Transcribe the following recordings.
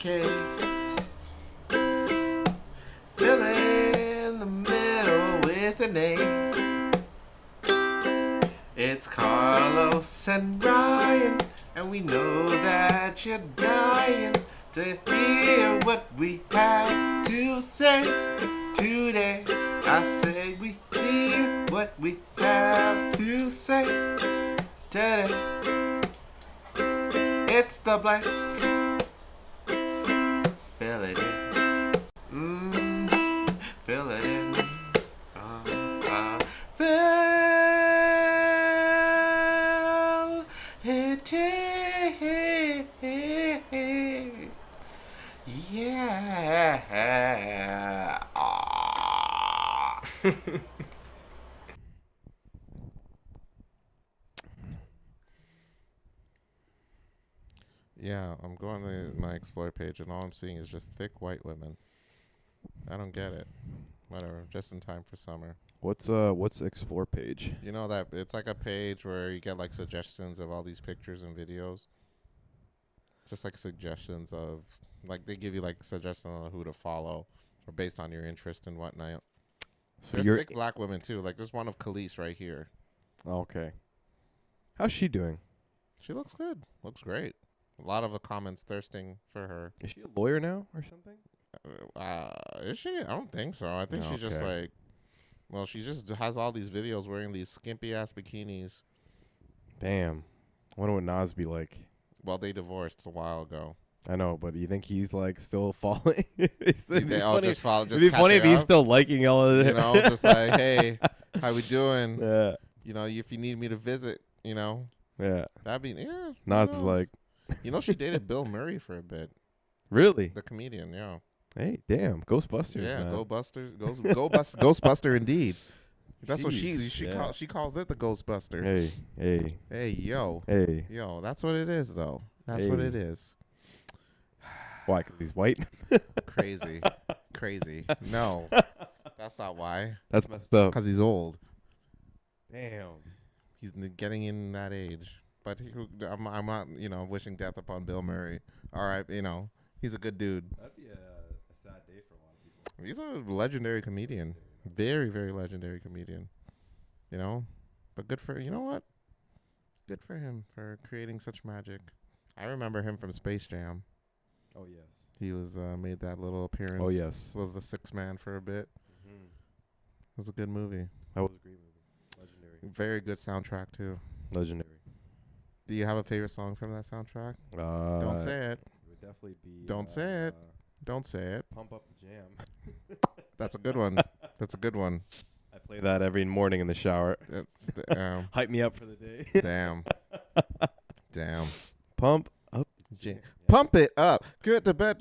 K. Fill in the middle with an A. It's Carlos and Ryan, and we know that you're dying to hear what we have to say today. I say we hear what we have to say today. It's the blank. Fill it in. Fill it in. Fill it in. Yeah. Yeah, I'm going to my Explore page, and all I'm seeing is just thick white women. I don't get it. Whatever, just in time for summer. What's Explore page? You know that it's like a page where you get like suggestions of all these pictures and videos. Just like suggestions of, like they give you like suggestions on who to follow, or based on your interest and whatnot. So there's thick black women too. Like there's one of Khalees right here. Okay. How's she doing? She looks good. Looks great. A lot of the comments thirsting for her. Is she a lawyer now or something? Is she? I don't think so. I think she's just like, well, she just has all these videos wearing these skimpy ass bikinis. Damn. I wonder what Nas be like. Well, they divorced a while ago. I know, but do you think he's like still following? It'd be funny if he's still liking all of it. You know, just like, hey, how we doing? Yeah. You know, if you need me to visit, you know. Yeah. That'd be, yeah. Nas is like. You know, she dated Bill Murray for a bit. Really? The comedian, yeah. Hey, damn, Ghostbusters. Yeah, man. Ghostbuster indeed. That's what she calls it, the Ghostbuster. Hey, yo. Hey. Yo, that's what it is, though. That's what it is. Why? Because he's white? Crazy. No, that's not why. That's messed up. Because he's old. Damn. He's getting in that age. But I'm not, wishing death upon Bill Murray. All right, he's a good dude. That'd be a sad day for a lot of people. He's a legendary comedian. Very, very legendary comedian. But good for, you know what? Good for him for creating such magic. I remember him from Space Jam. Oh, yes. He was made that little appearance. Oh, yes. Was the sixth man for a bit. Mm-hmm. It was a good movie. That was a great movie. Legendary. Very good soundtrack, too. Legendary. Do you have a favorite song from that soundtrack? Don't say it. It would definitely be. Don't say it. Don't say it. Pump Up the Jam. That's a good one. That's a good one. I play that every morning in the shower. That's Hype me up for the day. Damn. Pump up the jam. Pump it up. Good to bed.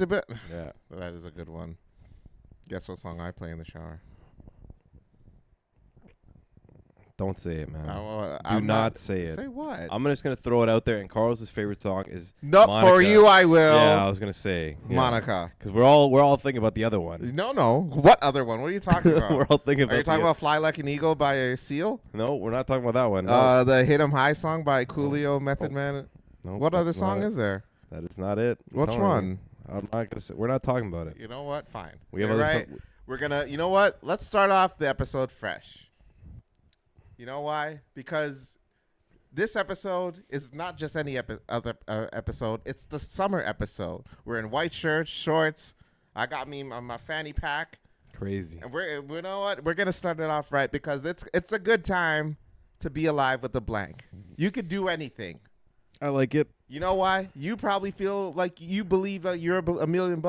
Yeah. That is a good one. Guess what song I play in the shower? Don't say it, man. Do not say it. Say what? I'm just going to throw it out there, and Carl's favorite song is Nope, Monica. for you I will. Yeah, I was going to say. Monica. Because we're all thinking about the other one. No. What other one? What are you talking about? We're all thinking about Are you talking about Fly Like an Eagle by Seal? No, we're not talking about that one. No. The Hit 'em High song by Coolio, Method Man. Nope, what other song is there? That is not it. Which one? I'm not gonna say. We're not talking about it. You know what? Fine. You're right. We're gonna. You know what? Let's start off the episode fresh. You know why? Because this episode is not just any other episode. It's the summer episode. We're in white shirts, shorts. I got me my fanny pack. Crazy. And you know what? We're gonna start it off right because it's a good time to be alive with the blank. You could do anything. I like it. You know why? You probably feel like you believe that you're $1 million.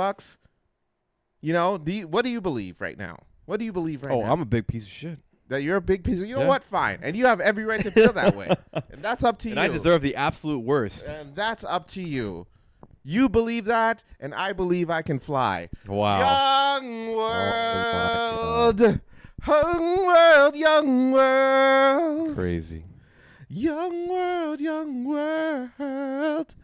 You know? What do you believe right now? What do you believe right now? Oh, I'm a big piece of shit. That you're a big piece of... You know what? Fine. And you have every right to feel that way. And that's up to you. And I deserve the absolute worst. And that's up to you. You believe that, and I believe I can fly. Wow. Young world. Young world, young world. Crazy. Young world, young world.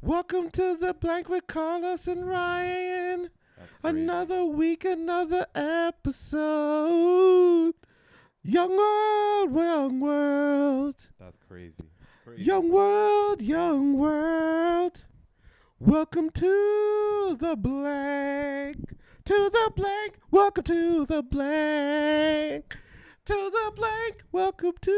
Welcome to the blank with Carlos and Ryan. Another week, another episode. Young world, young world. That's crazy. Young world, young world. Welcome to the blank. To the blank. Welcome to the blank. To the blank. Welcome to.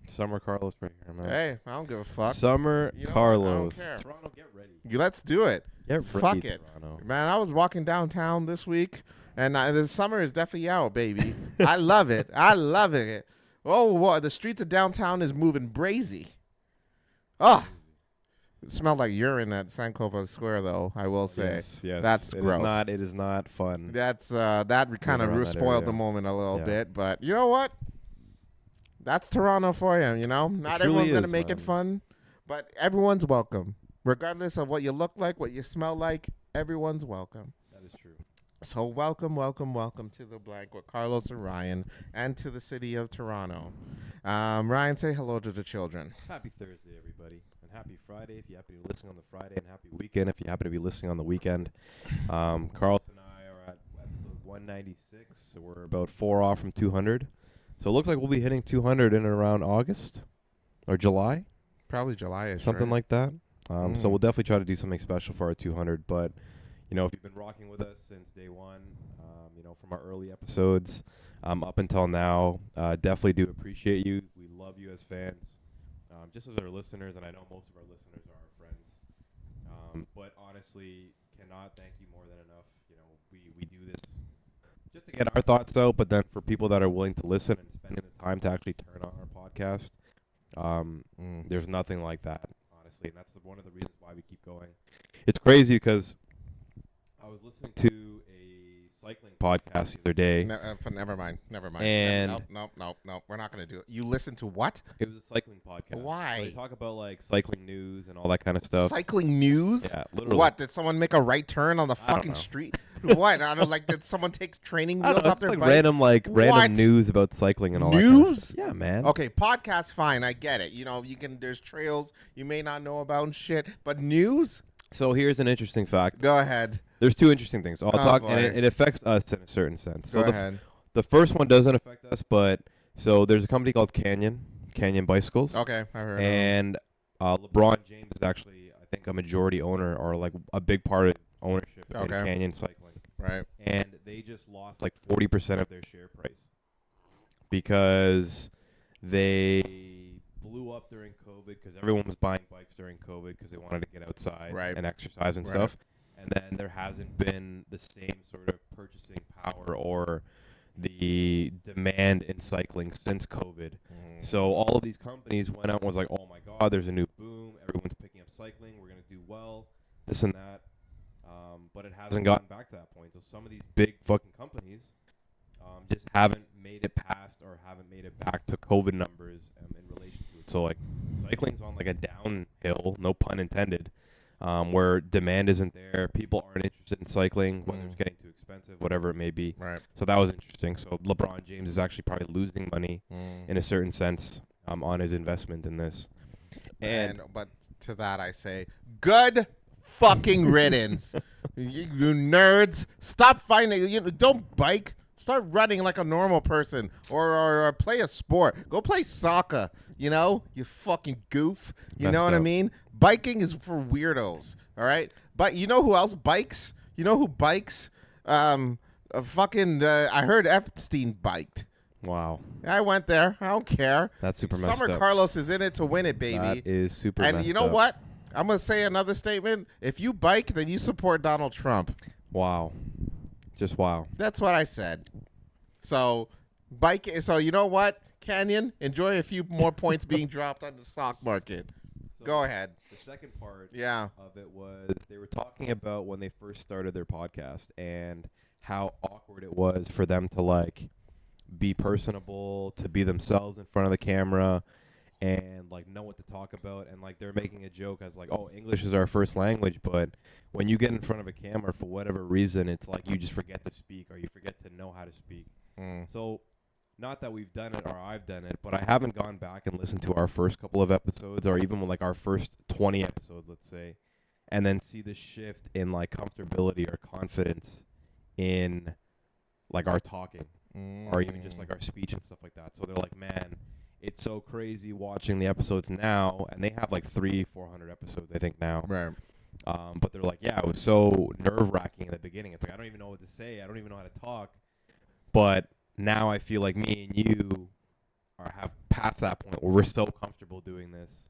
Summer Carlos right here, man. Hey, I don't give a fuck. Summer Carlos. I don't care. Toronto, get ready. Let's do it. Get Fuck ready, it. Toronto. Man, I was walking downtown this week, and the summer is definitely out, baby. I love it. I love it. Oh, the streets of downtown is moving brazy. Oh, it smelled like urine at Sankova Square, though, I will say. Yes. That's gross. It is not fun. That's that kind of spoiled the moment a little bit, but you know what? That's Toronto for you, Not everyone's going to make it fun, but everyone's welcome. Regardless of what you look like, what you smell like, everyone's welcome. That is true. So welcome to the blank with Carlos and Ryan, and to the city of Toronto. Ryan, say hello to the children. Happy Thursday, everybody, and happy Friday if you happen to be listening on the Friday, and happy weekend if you happen to be listening on the weekend. Carlos and I are at episode 196, so we're about 4 off from 200. So it looks like we'll be hitting 200 in and around August or July. Probably July-ish, something right? like that. So we'll definitely try to do something special for our 200, but if you've been rocking with us since day one, from our early episodes up until now, definitely do appreciate you. We love you as fans, just as our listeners, and I know most of our listeners are our friends. But honestly, cannot thank you more than enough. We do this just to get our thoughts out, but then for people that are willing to listen and spending the time to actually turn on our podcast, there's nothing like that, honestly, and that's one of the reasons why we keep going. It's crazy because I was listening to a cycling podcast the other day. Never mind. And no. We're not going to do it. You listen to what? It was a cycling podcast. Why? So they talk about like cycling news and all that kind of stuff. Cycling news? Yeah, literally. What? Did someone make a right turn on the fucking street? What? I don't did someone take training wheels off their bike? Random news about cycling and all that kind of stuff. Yeah, man. Okay, podcast, fine. I get it. There's trails you may not know about and shit, but news? So here's an interesting fact. Go ahead. There's two interesting things. I'll talk, boy. and it affects us in a certain sense. Go ahead. The first one doesn't affect us, but so there's a company called Canyon Bicycles. Okay, I heard. And LeBron James is actually, I think, a majority owner or like a big part of ownership in Canyon Cycling. Right. And they just lost like 40% of their share price because they blew up during COVID because everyone was buying bikes during COVID because they wanted to get outside and exercise and stuff. And then there hasn't been the same sort of purchasing power or the demand in cycling since COVID. So all of these companies went out and was like, oh my God, there's a new boom. Everyone's picking up cycling. We're going to do well, this and that. But it hasn't gotten back to that point. So some of these big fucking companies just haven't made it past or haven't made it back to COVID numbers in relation to it. So like cycling's on like a downhill, no pun intended, where demand isn't there. People aren't interested in cycling, whether it's getting too expensive, whatever it may be. Right. So that was interesting. So LeBron James is actually probably losing money in a certain sense on his investment in this. But to that I say, good fucking riddance. you nerds, stop fighting. Don't bike. Start running like a normal person, or play a sport. Go play soccer. You fucking goof. You know what I mean? Biking is for weirdos. All right. But you know who else bikes? You know who bikes? I heard Epstein biked. Wow. I went there. I don't care. That's super messed up. Summer Carlos is in it to win it, baby. That is super messed up. And you know what? I'm going to say another statement. If you bike, then you support Donald Trump. Wow. Just wow. That's what I said. So, you know what, Canyon? Enjoy a few more points being dropped on the stock market. So go ahead. The second part of it was they were talking about when they first started their podcast and how awkward it was for them to like be personable, to be themselves in front of the camera and like know what to talk about, and like they're making a joke as like, oh, English is our first language, but when you get in front of a camera for whatever reason, it's like you just forget to speak or you forget to know how to speak. So not that we've done it or I've done it, but I haven't gone back and listened to our first couple of episodes or even like our first 20 episodes, let's say, and then see the shift in like comfortability or confidence in like our talking or even just like our speech and stuff like that. So they're like, man, it's so crazy watching the episodes now, and they have like 400 episodes, I think now. Right. But they're like, yeah, it was so nerve-wracking in the beginning. It's like, I don't even know what to say. I don't even know how to talk. But now I feel like me and you have passed that point where we're so comfortable doing this.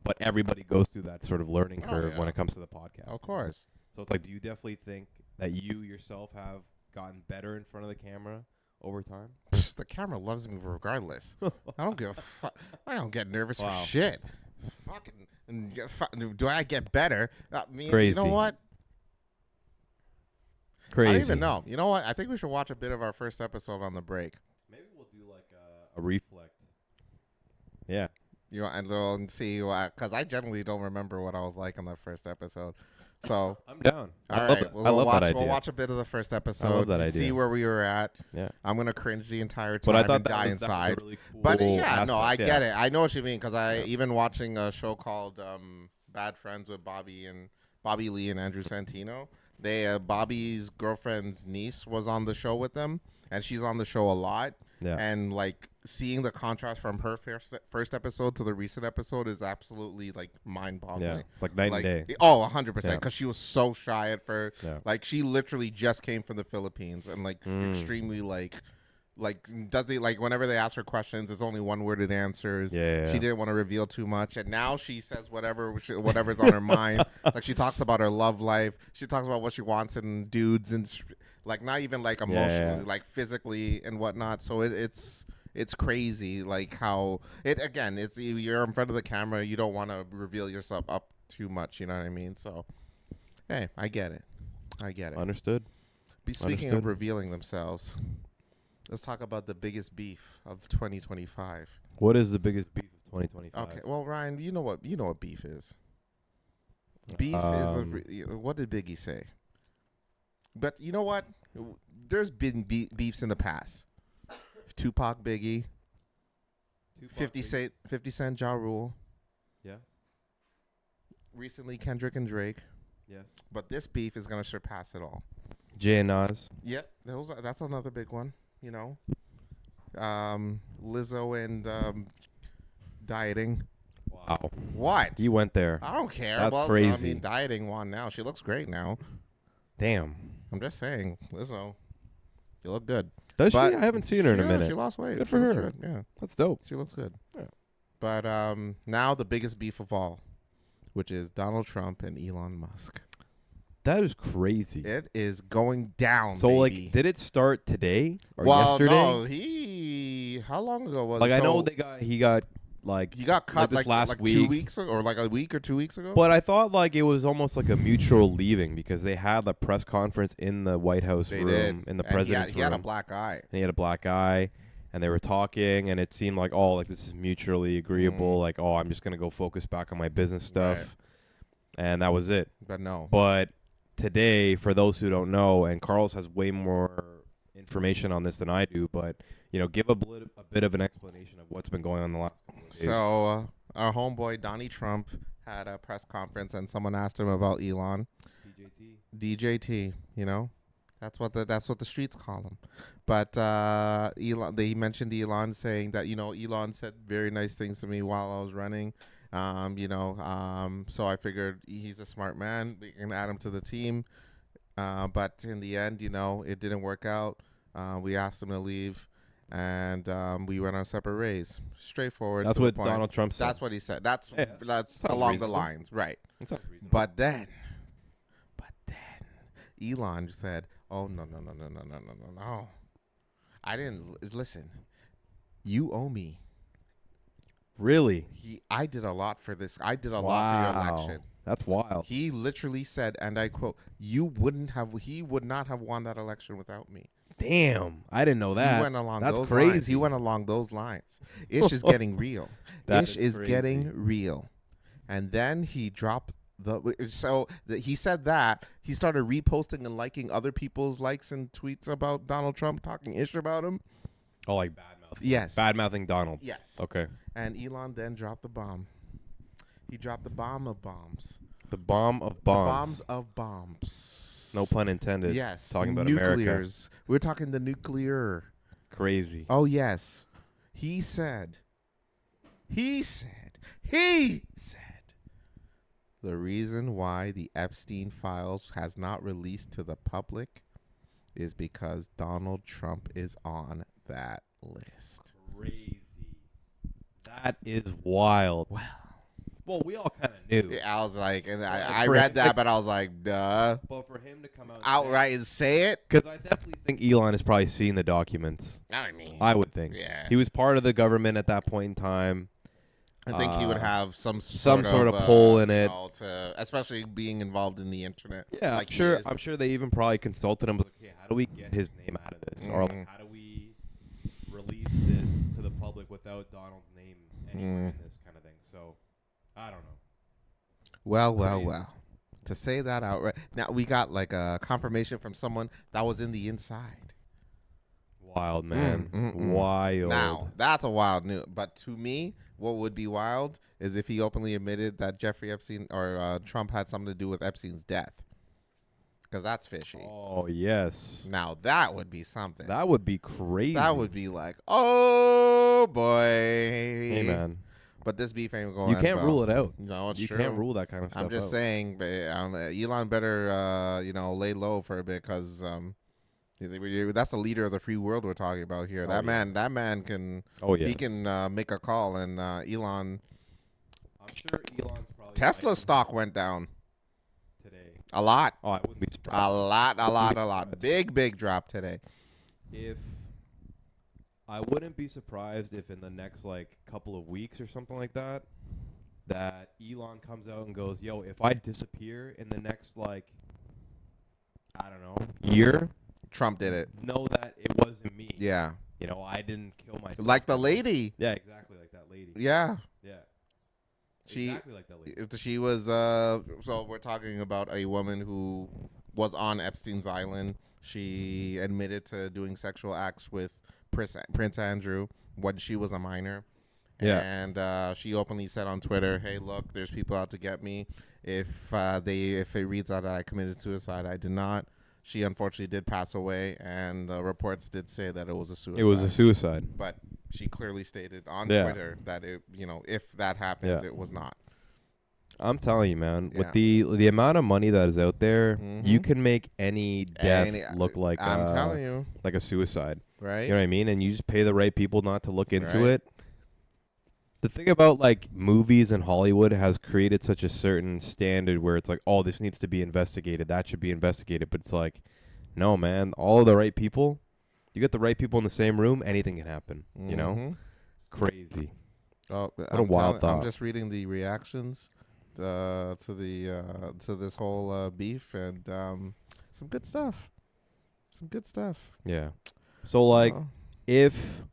But everybody goes through that sort of learning curve when it comes to the podcast. Of course. So it's like, do you definitely think that you yourself have gotten better in front of the camera over time? The camera loves me regardless. I don't give a fuck. I don't get nervous for Wow. shit. Fucking, do I get better? Crazy. You know what? Crazy. I don't even know. You know what? I think we should watch a bit of our first episode on the break. Maybe we'll do like a reflect. Yeah. You know, and we'll see because I generally don't remember what I was like in the first episode. So I'm down. all right, We'll watch a bit of the first episode. I love that idea. See where we were at. Yeah. I'm gonna cringe the entire time But I thought and die that was a inside. really cool But yeah, no, I aspect, get it. I know what you mean because I even watching a show called Bad Friends with Bobby Lee and Andrew Santino. They Bobby's girlfriend's niece was on the show with them, and she's on the show a lot. Yeah. And like seeing the contrast from her first episode to the recent episode is absolutely like mind-boggling. Yeah. Like night and day. Oh, 100%. Yeah. Because she was so shy at first. Yeah. Like she literally just came from the Philippines and like extremely like does it like whenever they ask her questions, it's only one worded answers. Yeah. She didn't want to reveal too much, and now she says whatever's on her mind. Like she talks about her love life. She talks about what she wants in dudes and like not even like emotionally, like physically and whatnot. So it's crazy, like how it's you're in front of the camera, you don't want to reveal yourself up too much. You know what I mean? So hey, I get it. Understood. Speaking of revealing themselves. Let's talk about the biggest beef of 2025. What is the biggest beef of 2025? Okay, well, Ryan, you know what beef is. Beef is what did Biggie say? But you know what? There's been beefs in the past. Tupac, Biggie, 50 Cent, Ja Rule. Yeah. Recently, Kendrick and Drake. Yes. But this beef is gonna surpass it all. Jay and Nas. Yep, that's another big one. You know, Lizzo and dieting. Wow. What? You went there. I don't care. That's crazy. I mean, dieting won now. She looks great now. Damn. I'm just saying, Lizzo, you look good. Does she? I haven't seen her in a minute. She lost weight. Good for She looks her. good, yeah, That's dope. she looks good. Yeah. But now the biggest beef of all, which is Donald Trump and Elon Musk. That is crazy. It is going down. So, baby. like, did it start today or well, yesterday? no, how long ago was Like, it? I know So he got like he got cut this last like week. 2 weeks ago, or like a week or 2 weeks ago. But I thought like it was almost like a mutual leaving because they had the press conference in the White House They room, did. in the And president's he had a room. black eye. And he had a black eye, and they were talking, and it seemed like, oh, like this is mutually agreeable. Like, oh, I'm just gonna go focus back on my business stuff, and that was it. But no. But today, for those who don't know, and Carlos has way more information on this than I do, but give a bit of an explanation of what's been going on the last couple of days. So our homeboy Donnie Trump had a press conference, and someone asked him about Elon. DJT, that's what the streets call him. But Elon, they mentioned Elon saying that Elon said very nice things to me while I was running. So I figured he's a smart man. We can add him to the team. But in the end, it didn't work out. We asked him to leave, and we went our separate ways. Straightforward. That's to the what point. Donald Trump said. That's what he said. That's Sounds along reasonable. the lines, right? That sounds reasonable. But then Elon said, "Oh no. I didn't listen. You owe me. Really? I did a lot for this. I did a lot for your election." That's wild. He literally said, and I quote, he would not have won that election without me. Damn, I didn't know that. He went along That's those crazy. lines. He went along those lines. Ish is getting real. Ish is crazy. getting real. And then he dropped he said that he started reposting and liking other people's likes and tweets about Donald Trump, talking ish about him. Oh, like bad mouthing. Yes. Bad mouthing Donald. Yes. Okay. And Elon then dropped the bomb. He dropped the bomb of bombs. The bomb of The bombs. bombs of bombs. No pun intended. Yes. Talking about nuclears. America. We're talking the nuclear. Crazy. Oh, yes. He said he said, the reason why the Epstein files has not released to the public is because Donald Trump is on that list. Crazy. That is wild. Well, we all kind of knew. Yeah, I was like, and I For read him, that, but I was like, duh. But for him to come out Outright and say it? because I definitely think Elon has probably seen the documents. I mean, I would think. yeah. He was part of the government at that point in time. I think he would have some sort of pull in it, especially being involved in the internet. Yeah, like I'm sure they even probably consulted him. Like, okay, how do we get his name out of this, or like, how do we release this to the public without Donald's name anywhere in this kind of thing? So, I don't know. Well. To say that outright, now we got like a confirmation from someone that was in the inside. Wild, man. Wild. Now that's a wild news. But to me, what would be wild is if he openly admitted that Jeffrey Epstein or Trump had something to do with Epstein's death, because that's fishy. Oh yes. Now that would be something. That would be crazy. That would be like, oh boy. Hey man. But this beef ain't going. You can't rule it out. No, it's you true. You can't rule that kind of stuff. I'm just saying, Elon better, lay low for a bit, because that's the leader of the free world we're talking about here. That man can. Oh yeah. He can make a call, and Elon. I'm sure Elon's probably. Tesla stock went down today. A lot. Oh, I wouldn't be surprised. A lot. Big drop today. I wouldn't be surprised if in the next couple of weeks or something like that Elon comes out and goes, "Yo, if I disappear in the next I don't know, year, Trump did it. Know that it wasn't me." Yeah. I didn't kill myself. Like the lady. Yeah, exactly like that lady. Yeah. Yeah. Exactly like that lady. She was so we're talking about a woman who was on Epstein's island. She admitted to doing sexual acts with Prince Andrew when she was a minor. Yeah. And she openly said on Twitter, "Hey, look, there's people out to get me. If it reads out that I committed suicide, I did not." She unfortunately did pass away, and reports did say that it was a suicide. It was a suicide. But she clearly stated on Twitter that if that happens, it was not. I'm telling you, man, with the amount of money that is out there, you can make any death look like I'm telling you, like a suicide. Right. You know what I mean? And you just pay the right people not to look into it. The thing about movies and Hollywood has created such a certain standard where it's like, oh, this needs to be investigated. That should be investigated. But it's like, no, man, all of the right people, you get the right people in the same room, anything can happen. You know? Crazy. Oh, what a wild thought. I'm just reading the reactions to this whole beef, and some good stuff. Yeah. So if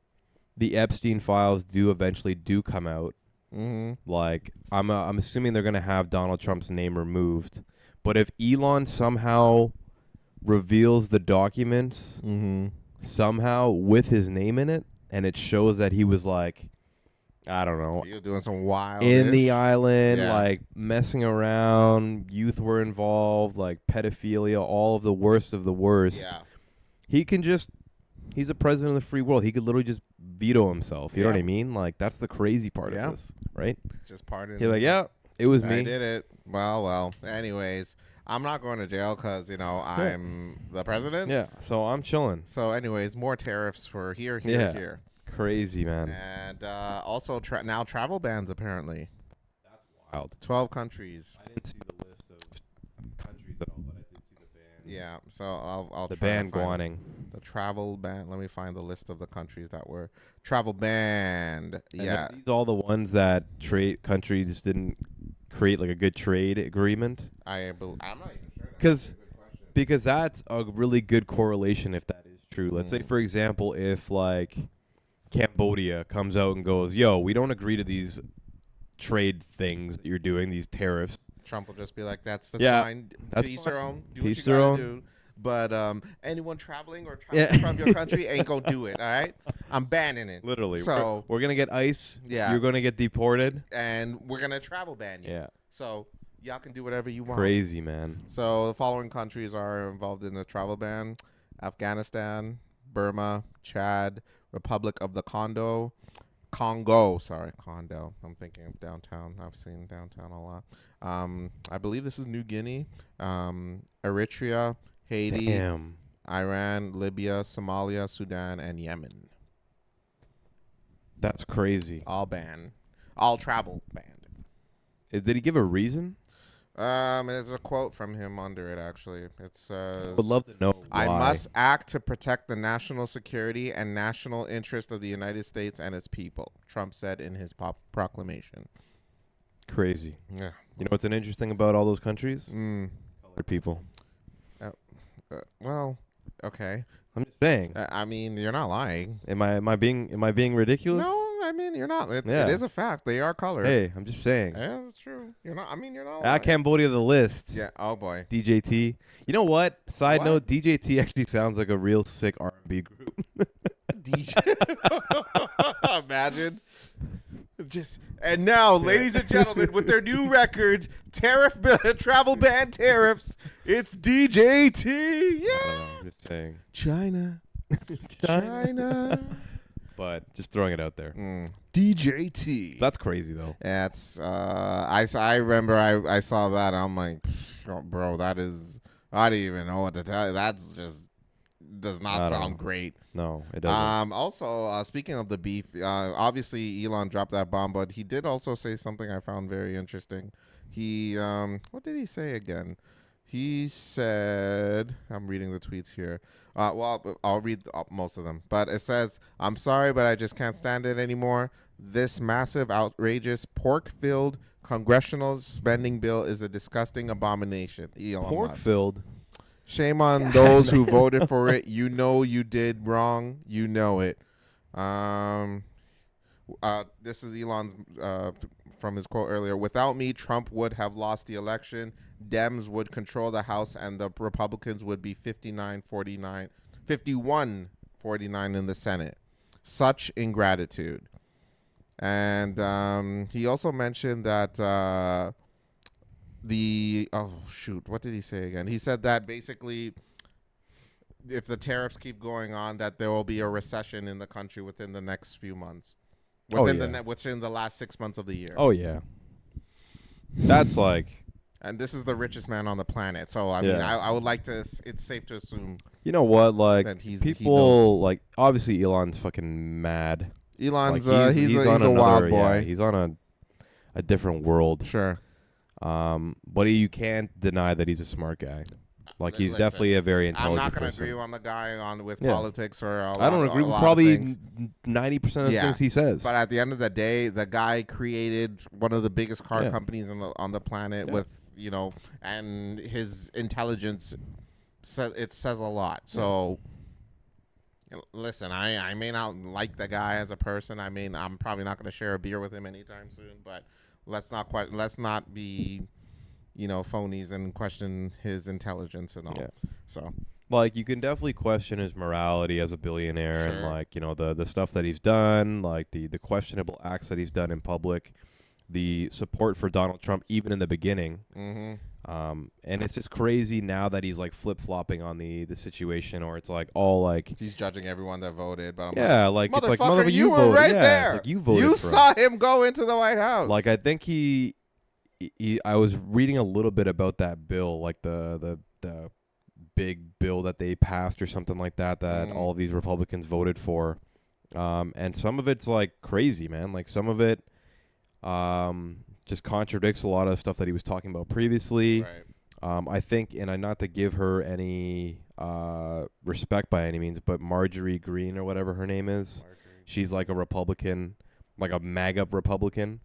the Epstein files do eventually come out, I'm assuming they're gonna have Donald Trump's name removed. But if Elon somehow reveals the documents somehow with his name in it, and it shows that he was I don't know. You're doing some wild in the island, messing around. Youth were involved, pedophilia, all of the worst of the worst. Yeah. He can he's the president of the free world. He could literally just veto himself. You know what I mean? That's the crazy part of this, right? Just pardon. He's it was me. I did it. Well. Anyways, I'm not going to jail because, I'm the president. Yeah, so I'm chilling. So anyways, more tariffs for here. Crazy, man. And also now travel bans, apparently. That's wild. 12 countries. I didn't see the list of countries at all, but I did see the ban. Yeah, so I'll the try ban guaning. The travel ban. Let me find the list of the countries that were travel banned. And these all the ones that countries didn't create a good trade agreement? I'm not even sure. Because that's a really good correlation if that is true. Let's say, for example, if Cambodia comes out and goes, "Yo, we don't agree to these trade things that you're doing, these tariffs." Trump will just be like, "That's fine. That's to each their own. Do to what each you their gotta own. do. But anyone traveling or traveling from your country ain't gonna do it. All right, I'm banning it. Literally. So we're gonna get ICE. Yeah. You're gonna get deported, and we're gonna travel ban you. Yeah. So y'all can do whatever you want. Crazy, man. So the following countries are involved in the travel ban: Afghanistan, Burma, Chad, Republic of the Congo, Congo. Sorry, Condo. I'm thinking of downtown. I've seen downtown a lot. I believe this is New Guinea, Eritrea, Haiti, Damn. Iran, Libya, Somalia, Sudan, and Yemen. That's crazy. All banned. All travel banned. Did he give a reason? There's a quote from him under it, actually. It says, I would love to know why. I must act to protect the national security and national interest of the United States and its people, Trump said in his proclamation. Crazy. Yeah. You know what's an interesting about all those countries? Colored people. Well, okay. I'm just saying. I mean, you're not lying. Am I being ridiculous? No, I mean, you're not. It Yeah. is a fact. They are colored. Hey, I'm just saying. Yeah, that's true. You're not. I mean, you're not. Add lying. Cambodia to the list. Yeah. Oh boy. DJT. You know what? Side What? note: DJT actually sounds like a real sick R&B group. DJ. Imagine. And now, ladies and gentlemen, with their new record, travel ban tariffs, it's DJT. I Yeah. don't know, I'm just saying. China. China. But just throwing it out there. DJT. That's crazy though. That's I remember I saw that. I'm like, oh, bro, that is. I don't even know what to tell you. That's just does not I don't sound know. great. No, it doesn't. Also, speaking of the beef, obviously Elon dropped that bomb, but he did also say something I found very interesting. He what did he say again? He said, I'm reading the tweets here. Well, I'll read most of them. But it says, I'm sorry, but I just can't stand it anymore. This massive, outrageous, pork-filled congressional spending bill is a disgusting abomination. Elon Musk. Pork-filled. Shame on those who voted for it. You know you did wrong. You know it. This is Elon's from his quote earlier. Without me, Trump would have lost the election. Dems would control the House, and the Republicans would be 51-49 in the Senate. Such ingratitude. And he also mentioned that what did he say again? He said that basically if the tariffs keep going on, that there will be a recession in the country within the next few months. Within the last 6 months of the year. Oh yeah. That's like. And this is the richest man on the planet. So I mean, I would like to. It's safe to assume. You know what? Like that people, like obviously Elon's fucking mad. Elon's like, he's a wild boy. Yeah, he's on a different world. Sure. But you can't deny that he's a smart guy. Like he's Listen, definitely a very I'm intelligent not going to person. agree on the guy with Yeah. politics or a lot, I don't agree a with lot probably of things. 90% of the things he says. But at the end of the day, the guy created one of the biggest car Yeah. companies on the planet with, and his intelligence says a lot. So listen, I may not like the guy as a person. I mean, I'm probably not going to share a beer with him anytime soon, but let's not be phonies and question his intelligence and all. Yeah. So like you can definitely question his morality as a billionaire and Sure. like the stuff that he's done, like the questionable acts that he's done in public, the support for Donald Trump even in the beginning. mm-hmm. And it's just crazy now that he's like flip-flopping on the situation, or it's like all like He's judging everyone that voted, but I'm like it's like motherfucker, motherfucker, you were voted. right Yeah, there. it's like you voted You for saw him. him go into the White House. Like I think he I was reading a little bit about that bill, like the big bill that they passed or something like that all of these Republicans voted for. And some of it's like crazy, man. Like some of it just contradicts a lot of stuff that he was talking about previously. Right. I think, and not to give her any respect by any means, but Marjorie Greene or whatever her name is, she's like a Republican, like a MAGA Republican.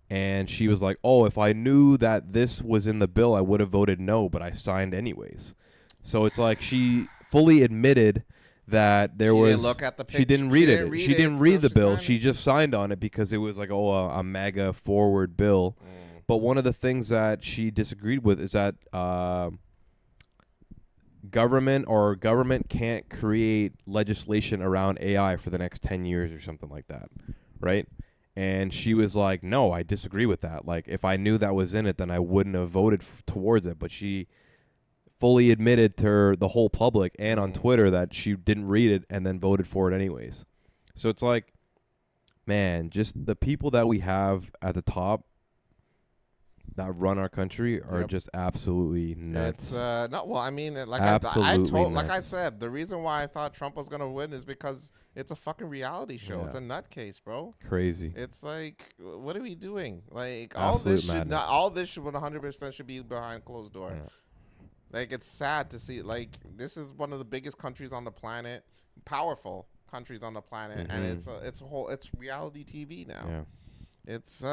And she was like, oh, if I knew that this was in the bill, I would have voted no, but I signed anyways. So it's like she fully admitted that there was. Didn't look at the she didn't read it. She didn't read the bill. signed She it? just signed on it because it was like, a MAGA forward bill. But one of the things that she disagreed with is that government can't create legislation around AI for the next 10 years or something like that, right? And she was like, no, I disagree with that. Like, if I knew that was in it, then I wouldn't have voted towards it. But she fully admitted to the whole public and on Twitter that she didn't read it and then voted for it anyways. So it's like man, just the people that we have at the top that run our country are Yep. just absolutely nuts. It's no. Well, I mean, like Absolutely like I nuts. said, the reason why I thought Trump was gonna win is because it's a fucking reality show. Yeah. It's a nutcase, bro. Crazy. It's like, what are we doing? Like Absolute madness. all this should 100% should be behind closed door. Yeah. Like, it's sad to see. Like, this is one of the biggest countries on the planet, powerful countries on the planet, and it's reality TV now. Yeah. It's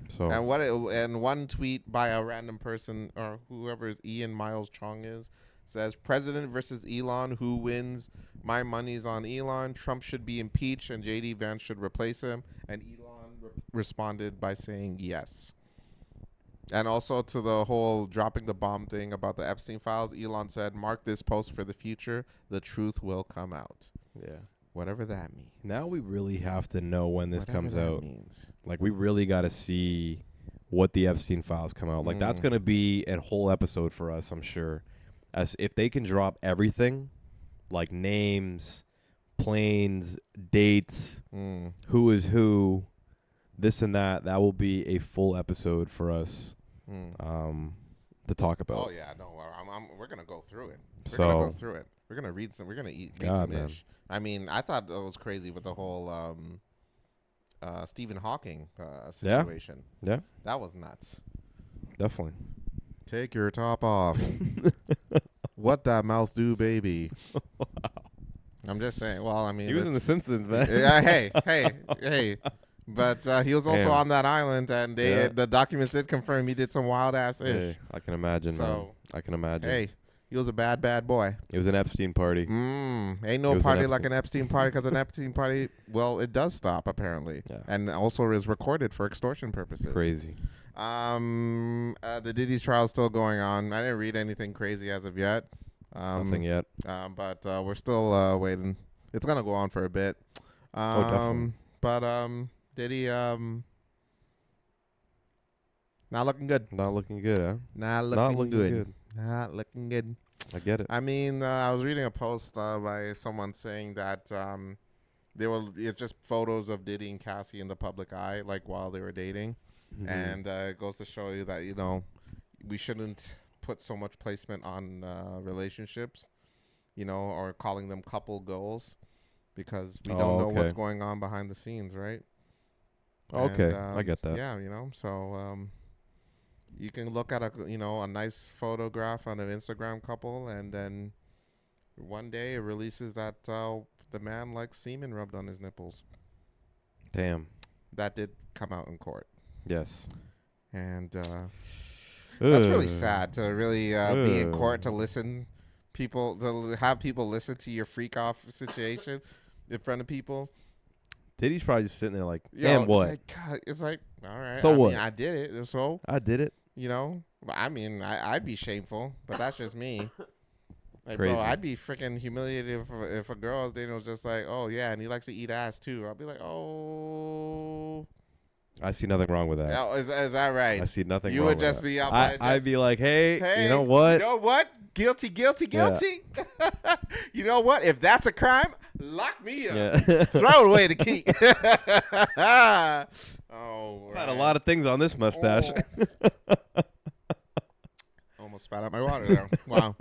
So and one tweet by a random person or whoever Ian Miles Chong says, "President versus Elon, who wins? My money's on Elon. Trump should be impeached, and JD Vance should replace him." And Elon responded by saying yes. And also to the whole dropping the bomb thing about the Epstein files, Elon said, "Mark this post for the future. The truth will come out." yeah. Whatever that means. Now we really have to know when this Whatever comes that out. means. Like, we really got to see what the Epstein files come out. Like, that's going to be a whole episode for us, I'm sure. As if they can drop everything, like names, planes, dates, who is who, this and that, that will be a full episode for us to talk about. Oh yeah, no, we're gonna go through it. We're So- gonna go through it. We're gonna read some. We're gonna read God, some man. ish. I mean, I thought it was crazy with the whole Stephen Hawking situation. Yeah, That was nuts. definitely. Take your top off. What that mouse do, baby? I'm just saying. Well, I mean, He was in The Simpsons, man. yeah. Hey. But he was also Damn. on that island, and the documents did confirm he did some wild ass ish. Hey, I can imagine, man. So, I can imagine. Hey, he was a bad boy. It was an Epstein party. Ain't It no was party an like an Epstein party, because an Epstein party, well, it does stop apparently, Yeah. and also is recorded for extortion purposes. Crazy. The Diddy's trial is still going on. I didn't read anything crazy as of yet. Nothing yet. But we're still waiting. It's gonna go on for a bit. Definitely. But Diddy, not looking good. Not looking good, huh? Not Not looking looking good. good. Not looking good. I get it. I mean, I was reading a post by someone saying that it's just photos of Diddy and Cassie in the public eye, like while they were dating, and it goes to show you that we shouldn't put so much placement on relationships, or calling them couple goals, because we don't know what's going on behind the scenes, right? Okay, And, I get that. Yeah, so you can look at a nice photograph on an Instagram couple, and then one day it releases that the man likes semen rubbed on his nipples. Damn. That did come out in court, Yes. and that's really Ugh. sad to really be in court to have people listen to your freak off situation in front of people. Diddy's probably just sitting there like, Yo, and what? It's like, all right. So I what? mean, I did it, so I did it. I mean, I'd be shameful, but that's just me. Like, Crazy. bro, I'd be freaking humiliated if a girl I was dating was just like, oh yeah, and he likes to eat ass too. I'll be like, oh, I see nothing wrong with that. yeah, is that right? I see nothing You wrong would with just that. be out. I'd be like, hey, you know what? what? Guilty. Yeah. You know what? If that's a crime, lock me up. Yeah. Throw away the key. Oh, Had a lot of things on this mustache. Almost spat out my water there. Wow.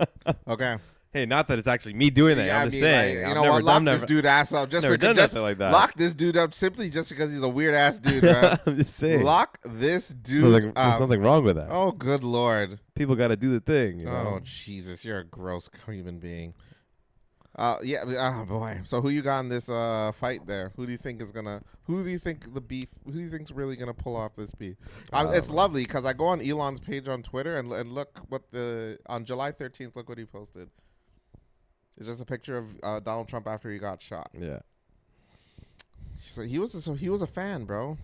Okay. Hey, not that it's actually me doing that. Yeah, I'm just saying. like, I've you know never what? Lock done this dude ass up just never because. done Just nothing like that. lock this dude up simply just because he's a weird ass dude, man. I'm just saying. Lock this dude There's up. nothing wrong with that. Oh, good lord. People got to do the thing. You know? Oh, Jesus, you're a gross human being. Yeah. Oh boy. So who you got in this fight there? Who do you think is gonna? Who do you think Who do you think's really gonna pull off this beef? It's lovely because I go on Elon's page on Twitter and look what on July 13th. Look what he posted. It's just a picture of Donald Trump after he got shot. Yeah. So he was a fan, bro.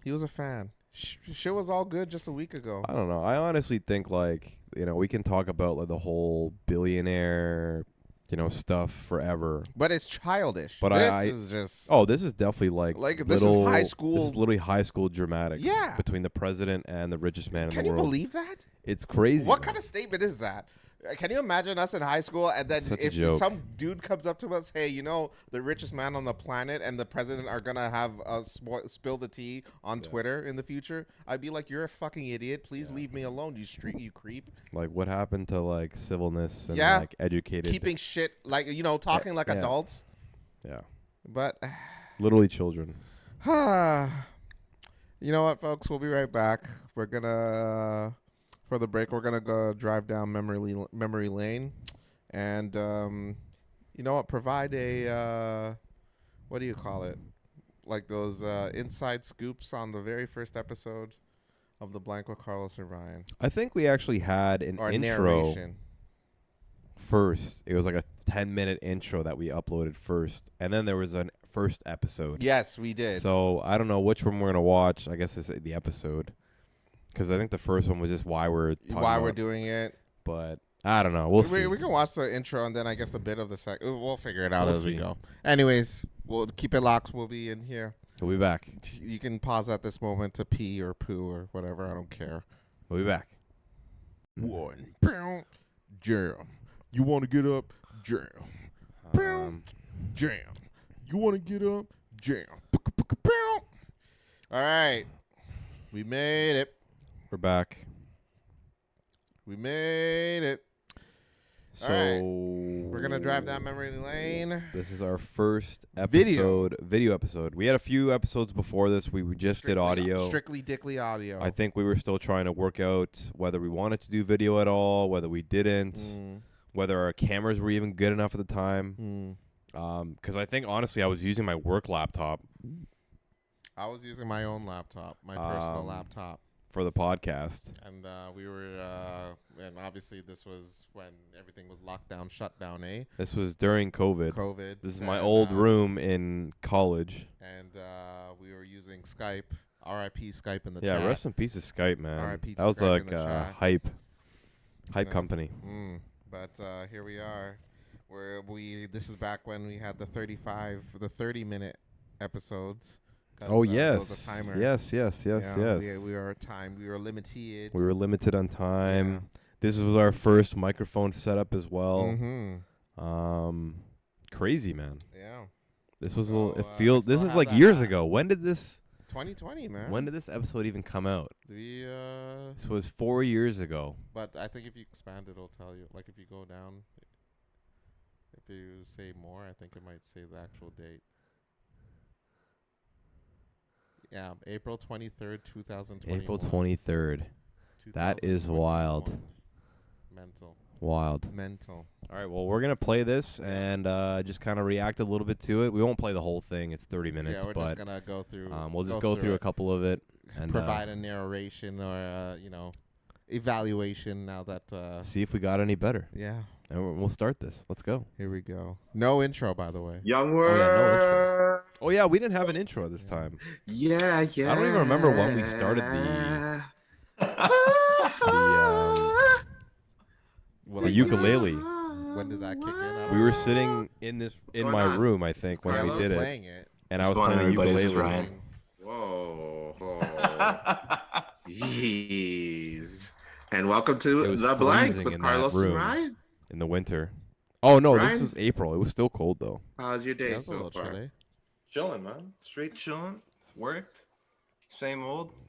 He was a fan. Shit was all good just a week ago. I don't know. I honestly think we can talk about the whole billionaire, stuff forever. But it's childish. But this is just. Oh, this is definitely this is high school. This is literally high school dramatics. Yeah. Between the president and the richest man in Can the you world. believe that? It's crazy. What man. kind of statement is that? Can you imagine us in high school and then Such a if joke. some dude comes up to us, hey, you know, the richest man on the planet and the president are gonna have us spill the tea on Twitter in the future? I'd be like, you're a fucking idiot. Please leave me alone, you creep. Like, what happened to like civilness and Yeah. like educated, Keeping shit like talking like yeah. adults. yeah, But literally children. you know what, folks? We'll be right back. We're gonna for the break. We're gonna go drive down memory lane, and you know what? Provide a what do you call it? Like those inside scoops on the very first episode of the Blank with Carlos and Ryan, I think we actually had an or intro narration. first. It was like a 10-minute intro that we uploaded first, and then there was a first episode. Yes, we did. So I don't know which one we're gonna watch. I guess it's the episode, because I think the first one was just why we're doing it. But I don't know. We'll see. We can watch the intro and then I guess the bit of the second. We'll figure it out We'll as we see. go. Anyways, we'll keep it locked. We'll be in here. We'll be back. You can pause at this moment to pee or poo or whatever. I don't care. We'll be back. One. Jam. You want to get up? Jam. Jam. You want to get up? Jam. All right. We made it. We're back. We made it. So We're going to drive down memory lane. This is our first video episode. We had a few episodes before this. We just did audio. Strictly Dickly audio. I think we were still trying to work out whether we wanted to do video at all, whether we didn't, whether our cameras were even good enough at the time. Because I think, honestly, I was using my work laptop. I was using my own laptop, my personal laptop. For the podcast. And we were, and obviously this was when everything was locked down, shut down, eh? This was during COVID. This is my old room in college. And we were using Skype, RIP Skype in the chat. Yeah, rest in peace of Skype, man. RIP that was Skype like hype company. But here we are. This is back when we had the 30-minute episodes. Oh yes, yes. We were timed. We were limited. We were limited on time. Yeah. This was our first microphone setup as well. Crazy, man. Yeah. This was this is like years ago. When did this? 2020, man. When did this episode even come out? This was 4 years ago. But I think if you expand it, it'll tell you. Like if you go down, if you say more, I think it might say the actual date. Yeah, April 23rd, 2021. April 23rd. That is wild. Mental. All right, well, we're going to play this and just kind of react a little bit to it. We won't play the whole thing. It's 30 minutes. Yeah, we're just going to go through. We'll just go through a couple of it. And provide a narration or, evaluation now that... see if we got any better. Yeah. And we'll start this. Let's go. Here we go. No intro, by the way. Young word. No intro. Oh, yeah, we didn't have an intro this time. Yeah. I don't even remember when we started the ukulele. When did that kick in? We were sitting in my room, I think, when we did it. And I was playing the ukulele. Whoa. Jeez. And welcome to The Blank with Carlos and Ryan. In the winter. Oh, no, Ryan? this was April. It was still cold, though. How's your day so far? Chilly. Chilling, man. Straight chilling. Worked. Same old.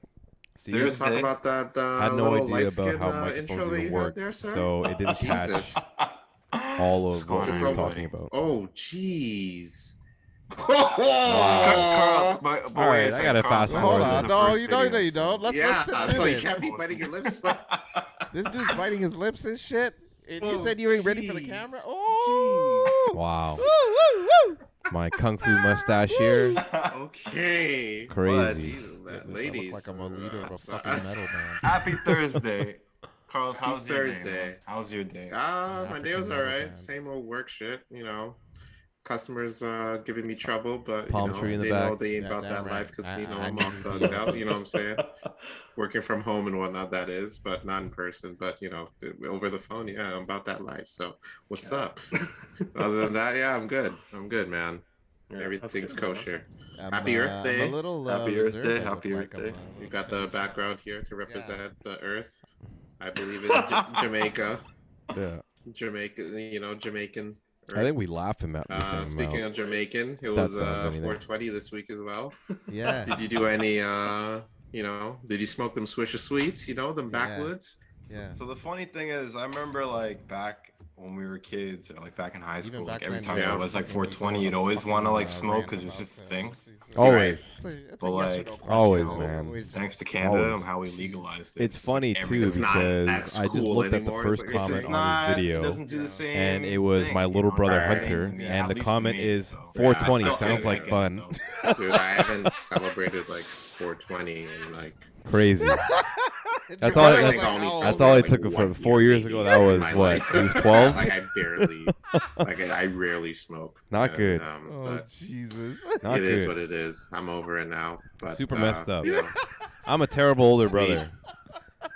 See, Let's talk about that. had no idea about how intro microphones that even you had worked, there, sir? so it didn't catch all of what we were talking about. Oh, jeez. Wow. All right, I gotta fast forward. Hold on. No, you don't. Let's sit through so this. you can't be biting your lips. This dude's biting his lips and shit. And you said you ain't ready for the camera? Oh! Wow. Woo, woo, woo. My kung fu mustache here. Okay. Crazy. Ladies. I look like I'm a leader of a fucking metal band. Happy Thursday. Carlos, Happy how's your Thursday. day? Man? How's your day? My day was alright. Same old work shit, Customers giving me trouble, but Palm tree in the they back. know they ain't about that life because I'm all thugged out. You know what I'm saying? Working from home and whatnot, that is, but not in person. But over the phone, yeah, I'm about that life. So what's up? Other than that, yeah, I'm good. I'm good, man. Yeah, everything's kosher. Happy Earth Day. I'm a little Happy Earth Day. reserved. Happy Earth Day. You got the background here to represent the Earth. I believe in Jamaica. Yeah. Jamaican, Jamaican. I think Earth. we laugh him at the same Speaking amount. of Jamaican, it That was sounds anything. 420 this week as well. Yeah. Did you do any did you smoke them Swisher Sweets, them Yeah. backwoods? Yeah. So the funny thing is, I remember like back when we were kids, or like back in high school, like every then, time yeah. it was like fucking 420, going you'd to always want to fucking, like smoke rant because it was about just a it. thing. Always. It's a But, yes or like, no question, always, though. man. Always just- Thanks to Canada Always. and how we legalized it. It's just, like, funny every- too It's not because as I just cool looked at the anymore. first It's like, comment it's on not, his it video, doesn't do the same and it was thing, my little it's brother not the same Hunter, to me, and at the least to comment me, is so. 420 Yeah, I sounds still- like I get it, fun. though. Dude, I haven't celebrated like 420 and like Crazy. That's Your all. brother was I think I only oh, That's celebrated, all it like, took for one 4 year, years ago. maybe, That in was my what? life. He was 12. Like I barely, I rarely smoke. Not good. Oh But Jesus! Not it is good. what it is. I'm over it now. But, Super messed up. you know, I'm a terrible older brother.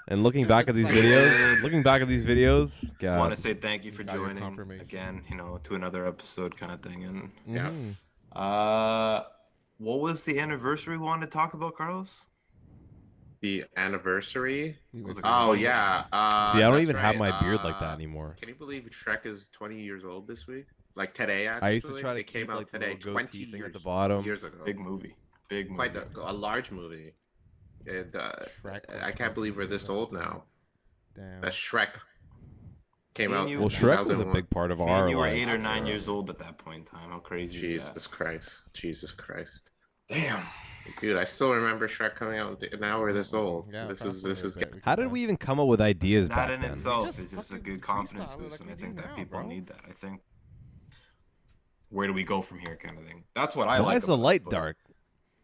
And looking Just back at these excited. videos, I God. want to say thank you for Got your joining confirmation. again, to another episode kind of thing. And yeah. Mhm. what was the anniversary we wanted to talk about, Carlos? The anniversary. He was Oh 20. yeah. See, I don't that's even have right. my beard like that anymore. Can you believe Shrek is 20 years old this week? Like today, actually. I used to try to It came keep out like the today, little 20 goatee thing years, at the bottom. years ago. Big movie. Big movie. Quite a large movie. And Shrek was I can't believe we're 20 this old now. Damn. That Shrek came Me and out. you- Well, in Shrek was a 2001. big part of Me our and you were life. 8 or 9 Absolutely. years old at that point in time. How crazy is that? Jesus Christ. Jesus Christ. Damn. Dude, I still remember Shrek coming out. Now we're this old. Yeah, this fast is forward a bit, getting. How did we even come up with ideas That back in then? itself just is just a fucking good confidence freestyle it boost, like and we I think do that now, people bro. need that. I think. Where do we go from here, kind of thing? That's what I Why like. is the about it, light but- dark?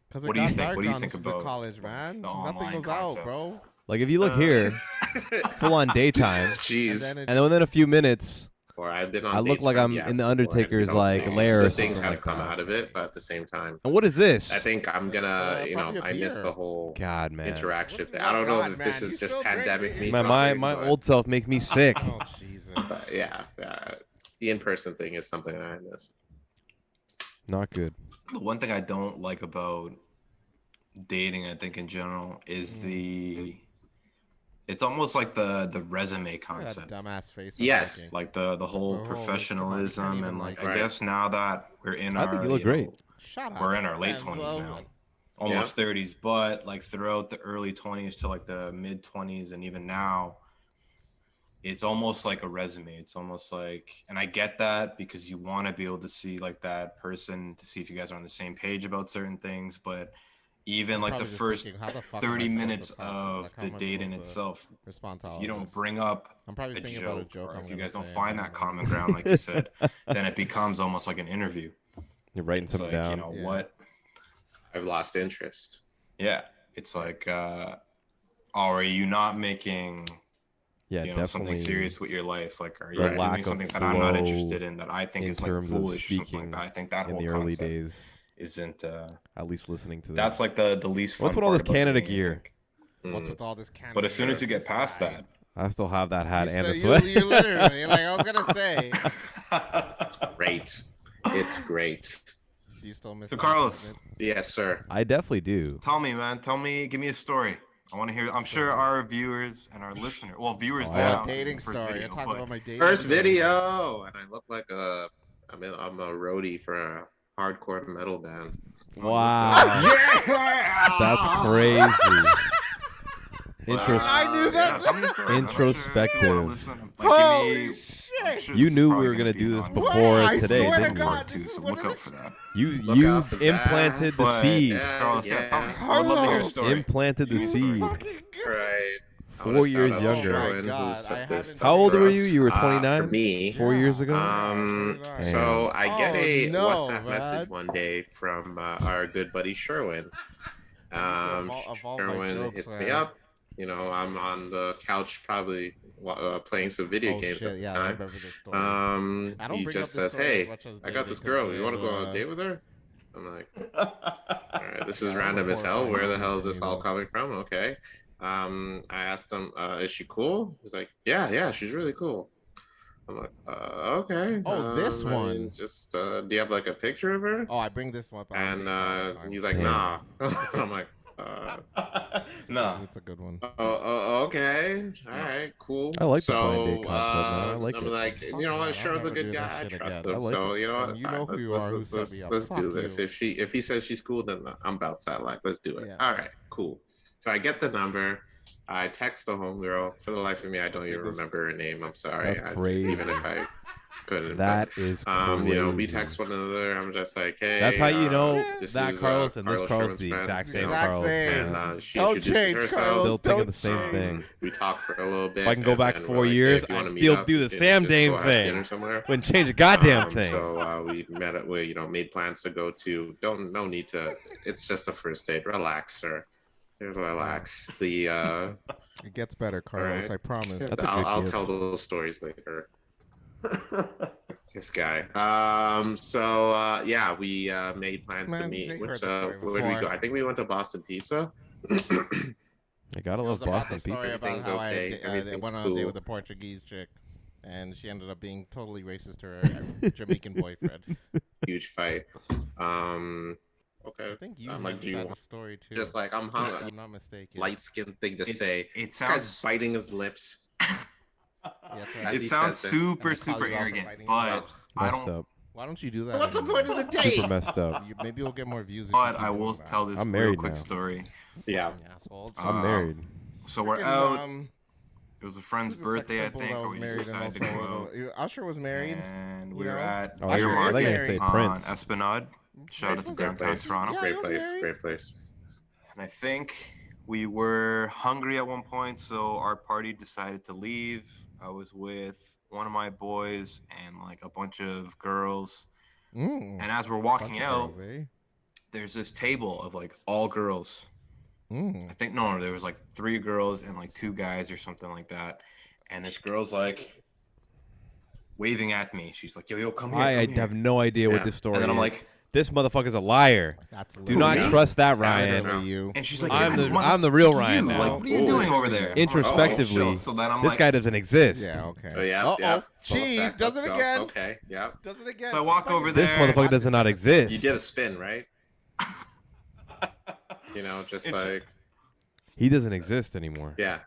Because What it do you got think? dark What do you on think the about college, man? the Nothing online goes concept? out, bro. Like if you look here, full on daytime, Jeez. it and then within a few minutes, Or I've been on. I look dates like from I'm the in the apps Undertaker's, before, like, maybe lair or good things something have like come that. out of it, but at the same time, and what is this? I think I'm gonna, It's, probably a I miss beer. the whole God, man. interaction What's- thing. I don't know God, if this man, is you just still pandemic drinking? me My talking, my but, old self makes me sick. Oh Jesus! but yeah, the in-person thing is something I miss. Not good. The one thing I don't like about dating, I think in general, is it's almost like the resume Look at concept. that dumbass face. I'm Yes. making. Like the whole Oh, come on, you professionalism can't even, and like like- I guess now that we're in I our think you look know, great. Shut up. we're in our late Enzo. 20s now, almost 30s, but like throughout the early 20s to like the mid 20s and even now, it's almost like a resume. It's almost like, and I get that because you want to be able to see like that person to see if you guys are on the same page about certain things, but even I'm like the probably just first thinking, how the fuck am I 30 supposed to minutes talk to- of like, how the am I date in supposed to itself, respond to all if you of don't this? bring up I'm probably a thinking joke, about a joke. or I'm if you gonna guys don't say, find and that then- common ground, like you said, then it becomes almost like an interview. You're writing It's something like, down. Yeah. what? I've lost interest. Yeah, it's like, are you not making Yeah, something definitely. serious with your life? Like, are you The doing lack of something that I'm not flow interested in that I think in is like terms of foolish or something speaking like that? I think that in whole the early concept days, isn't. at least listening to That's this. like the least fun. What's with all part this about Canada dating, I gear? think. What's with all this Canada? But as soon as you gear? get past This guy. that, I still have that hat You and the still- sweat. you literally, like I was gonna say. Great. It's great. Do you still miss? So that Carlos, outfit? Yes, sir. I definitely do. tell me, man. Give me a story. I want to hear. I'm sure our viewers and our listeners, well, viewers Oh, Oh, now. a dating first story. video, You're talking but- about my dating. First story. video, and I look like I'm a roadie for a hardcore metal band. Wow, Yeah. that's crazy. I knew that. tell me a story. I'm not sure if you wanna Introspective. listen. Holy give me, I'm shit! sure You this is knew we probably were gonna be do this on before I today, swear to didn't God, you? part two, this is so one look of out the- for that. Look You out for that. implanted the But, seed. Yeah, Carlos, yeah, tell me. yeah. I would love to hear a Carlos. story. Implanted the Give me a seed. story. Fucking good. Right. I 4 wanna years shout out younger. to Oh my Sherwin, who God, set I this haven't- up How old for were us. you? You were For 29? me. 4 years ago? Yeah, So I get Oh, a no, WhatsApp man. message one day from our good buddy Sherwin. evolve my Sherwin jokes, hits man. me up. I'm on the couch probably playing some video Oh games shit! at the Yeah, I time. remember this story. I don't He bring just up this says, story "Hey, as much as I got David this girl. because You want to go on of, a date with her?" I'm like, "All right, this is Yeah, that was a random as hell. Where the horrifying hell is thing this for me, all though. coming from?" Okay. I asked him, "Is she cool?" He's like, "Yeah, she's really cool." I'm like, "Okay." Oh, this I mean, one. just do you have like a picture of her? Oh, I bring this one up. on And dates all the time. he's like, Damn. "Nah." I'm like, Nah. It's a good one. Okay. All right. Cool. I like the so, blind date concept, man. I like I'm it. like, Fuck you know, that. like, I'll Sharon's a never good do that guy. I shit trust again. him. I like So, it. you know And what? you fine. know who you are, who set me up. Let's Fuck do this. you. If he says she's cool, then I'm about that life. Let's do it. Yeah. All right. Cool. So I get the number. I text the homegirl. For the life of me, I don't even remember her name. I'm sorry. That's crazy. Even if I couldn't. That is crazy. You know, we text one another. I'm just like, hey. That's how you know this that is, Carlos and this Carlos Carlos Sherman's the friend, exact you same know, Exact Carlos. same. Man. And she Don't introduces change, herself. Carlos. Still thinking Don't the same change. thing. We talked for a little bit. If I can go and back then 4 we're like, hey, years, if you I'd wanna meet still up, do the you know, same just damn go have thing. dinner somewhere. Wouldn't change a goddamn thing. So we met at we made plans to go to. No need to. It's just a first date. Relax, sir. Relax. It gets better, Carlos. Alright. I promise. That's a good I'll gift. tell those stories later. This guy. Yeah, we made plans to Man, meet. they Which heard the story where did we before. go? I think we went to Boston Pizza. I gotta It was love about Boston the story pizza. about Everything's how okay. I Everything's went on a date cool. with a Portuguese chick, and she ended up being totally racist to her Jamaican boyfriend. Huge fight. Okay. I think you I'm had like, do you a want- story too. Just like I'm if hungry. I'm not mistaken. Light skinned thing to say. It This guy's sounds biting his lips. Yeah, that's right. As it he sounds says this. super And I call super you out for arrogant, biting your but lips. I Messed don't. up. Why don't you do that? What's the anymore? point of the date? Super messed up. Maybe we'll get more views. If you But keep I doing will that. tell this I'm real married quick now. story. Yeah. Fucking assholes. I'm married. So we're Freaking, out. It was a friend's this is, like, birthday, I simple think, that or was we just married and decided to also go out. Usher was married. And we you were know? at Oh, Usher I is thought you were gonna married. say on Prince. Esplanade. Shout out to was downtown place. Toronto. Yeah, he Great was place. married. Great place. And I think we were hungry at one point, so our party decided to leave. I was with one of my boys and like a bunch of girls. Mm, And as we're bunch walking of out, girls, eh? there's this table of like all girls. Mm. I think no, there was like 3 girls and like 2 guys or something like that. And this girl's like waving at me. She's like, "Yo, come here." I come here." have no idea what Yeah. this story And then I'm is. like, This motherfucker's a liar. That's Do not me? trust that, Ryan. Ryan. You. and she's like, I'm "Yeah, the mother- I'm the real you, Ryan now. Like, what are you Ooh. doing over there?" I'm like, Introspectively, "Oh, chill." So then I'm This like, guy doesn't exist. Yeah. Okay. Oh yeah. Uh-oh. Yeah. Full Cheese effect. does Let's it go. again. Okay. Yeah. Does it again. So I walk over This there. motherfucker does not exist. You did a spin, right? You know, just It's- like He doesn't exist anymore. yeah.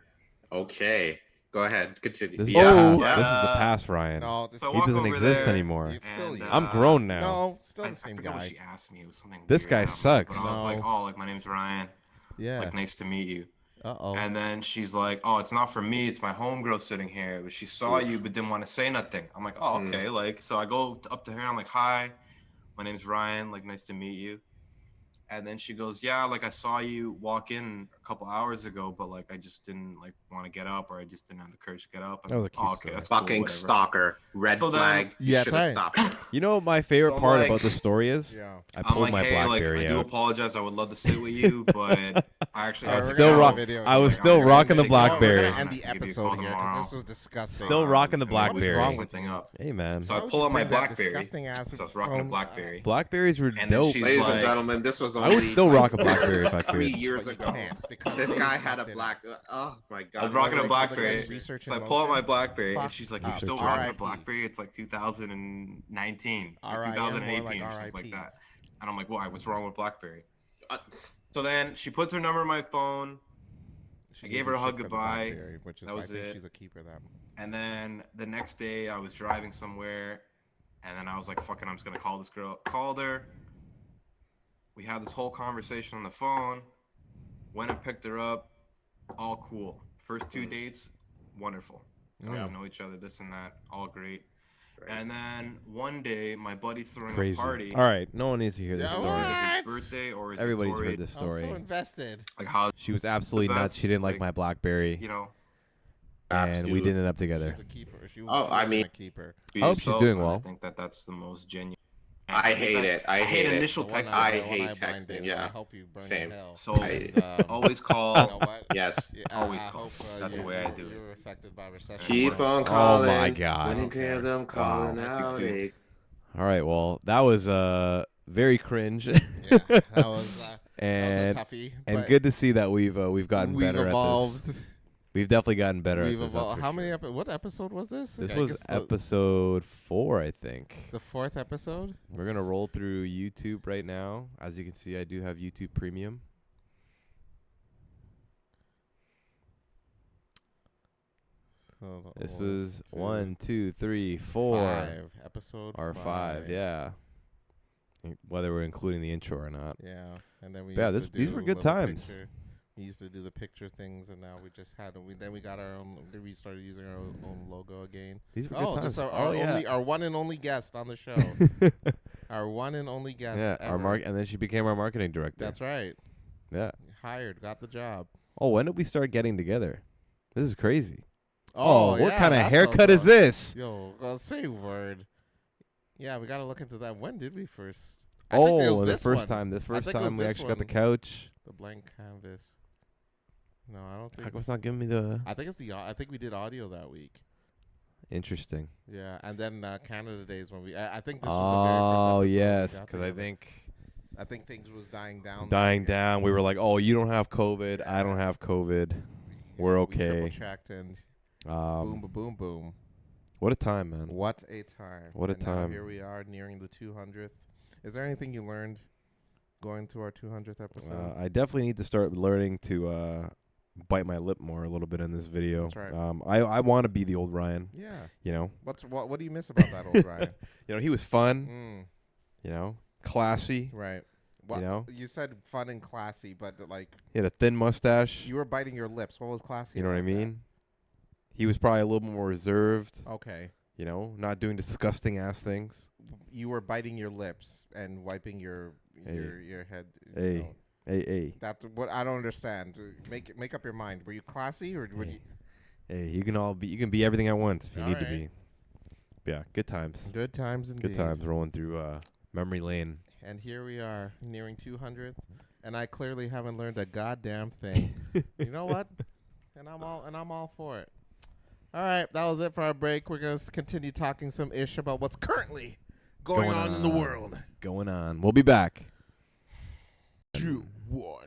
Okay. Go ahead. Continue. This is yeah. the past. Yeah. This is the past, Ryan. No, this, So I He walk doesn't over exist there, anymore. it's still and, you. I'm grown now. No, still I the same forgot what guy. she asked me. It was something. This weird. guy I don't know, sucks. But I was like, No. "Oh, like my name's Ryan. Yeah. Like nice to meet you." Uh-oh. And then she's like, "Oh, it's not for me. It's my homegirl sitting here. But she saw you, but didn't want to say nothing." I'm like, "Oh, okay." Like, so I go up to her and I'm like, "Hi, my name's Ryan. Like, nice to meet you." And then she goes, "Yeah, like I saw you walk in a couple hours ago, but like I just didn't like want to get up, or I just didn't have the courage to get up." And That was I'm a like, cute "Oh, okay, story. that's cool, Fucking whatever." stalker. Red So then- flag. You Yeah, should have that's stopped. You know what my favorite So I'm part like- about the story is? Yeah. I I'm pulled like, my "Hey, like BlackBerry I do out. apologize. I would love to sit with you, but I actually I Alright, was we're still gonna have a rock- video I was here. still We're gonna rocking end the it- no, BlackBerry. We're gonna I'm end gonna the give you a episode call here because tomorrow. this was disgusting. Still rocking the and maybe we BlackBerry. set What's wrong with something you? up. Hey man, So I Why pull would out you my bring that BlackBerry. disgusting ass So I was rocking a phone- BlackBerry. Blackberries were And then dope. she's Ladies like- and gentlemen, this was I only would still rock a BlackBerry if I 3 could. years But you ago. can't because This they guy had a fucked it black. Oh my god. I was rocking a Like, BlackBerry. somebody research So I in pull out my motion? BlackBerry, Fuck and she's like, "You're up. still R.I.P. rocking a BlackBerry? It's like 2019, or R.I.M. or 2018, like or something like R.I.P. that." And I'm like, "Why? What's wrong with BlackBerry?" So then she puts her number in my phone, She I gave you her a shit hug for the goodbye. BlackBerry, which is That was I think it. she's a keeper. That and then the next day I was driving somewhere, and then I was like, "Fucking, I'm just gonna call this girl." Called her. We had this whole conversation on the phone. Went and picked her up. All cool. First 2 dates, wonderful. Got to know each other, this and that, all great. And then one day, my buddy's throwing Crazy. a party. All right, no one needs to hear this Yeah, story. what? His birthday or his Everybody's Victoria- heard this I was so story. invested. Like how, She was absolutely The nuts. best, She didn't like like, my BlackBerry, you know, and we didn't end up together. She's a keeper. She Oh, was I mean- a keeper. be I hope she's yourself, doing man. well. I think that that's the most genuine. I hate it. I hate it. initial The one texting. I the one hate blind texting, date, yeah. I hope you burn Same. in hell. So And, always call. you know what? Yes. Yeah, Always I call. hope, That's the you- way I do it. You're affected by recession. Keep Right. on calling. my God. When you hear them calling Wow. out. Too. All right, well, that was very cringe, Yeah, that was a and toughie. and but good to see that we've gotten we've better evolved. at this. We've definitely gotten better We've at this. that's evolved. for How sure. many? What episode was this? This I was guess episode 4, I think. the 4th episode. We're gonna roll through YouTube right now. As you can see, I do have YouTube Premium. This was 1, 2, 3, 4. 5. Episode Or 5, yeah. Whether we're including the intro or not. Yeah, and then we. Yeah, used to these do were a good little times. Picture. We used to do the picture things, and now we just had. Then we got our own. Then we started using our own logo again. These were good times. This is our one and only guest on the show. Our one and only guest. Yeah, ever. And then she became our marketing director. That's right. Yeah. Hired, got the job. Oh, when did we start getting together? This is crazy. Oh, what yeah, kind of that's haircut is also- this? Yo, say word. Yeah, we got to look into that. When did we first? I think it was The this first one. time. This I first think it was time we this actually got the one. couch. The blank canvas. No, I don't How think. come it's not giving me the... I think it's I think we did audio that week. Interesting. Yeah, and then Canada Days when we. I think this was the very first episode. Oh, we yes, got because I together. think... I think things was dying down. Dying down. We were like, oh, you don't have COVID. I Yeah. don't have COVID. We're We triple okay. checked and boom, Um, boom, boom. what a time, man. What a time! What a And now time. here we are nearing the 200th. Is there anything you learned going to our 200th episode? I definitely need to start learning to bite my lip more a little bit in this video. That's right. I want to be the old Ryan. Yeah. You know, What do you miss about that old Ryan? you know, he was fun. Mm, You know, classy. right. What, You know? You said fun and classy, but like He had a thin mustache. you were biting your lips. What was classy? You know what I about that? mean? He was probably a little bit more reserved. Okay. You know, not doing disgusting ass things. You were biting your lips and wiping your Hey. your head. you Hey. know. Hey. That's what I don't understand. Make up your mind. Were you classy or were Hey. you Hey, you can be everything I want if you All need to right. be. Yeah, good times. good times indeed? Good times rolling through memory lane. And here we are nearing 200th, and I clearly haven't learned a goddamn thing. You know what? And I'm all for it. All right, that was it for our break. We're gonna continue talking some ish about what's currently going on in the world. Going on. We'll be back. 2, 1.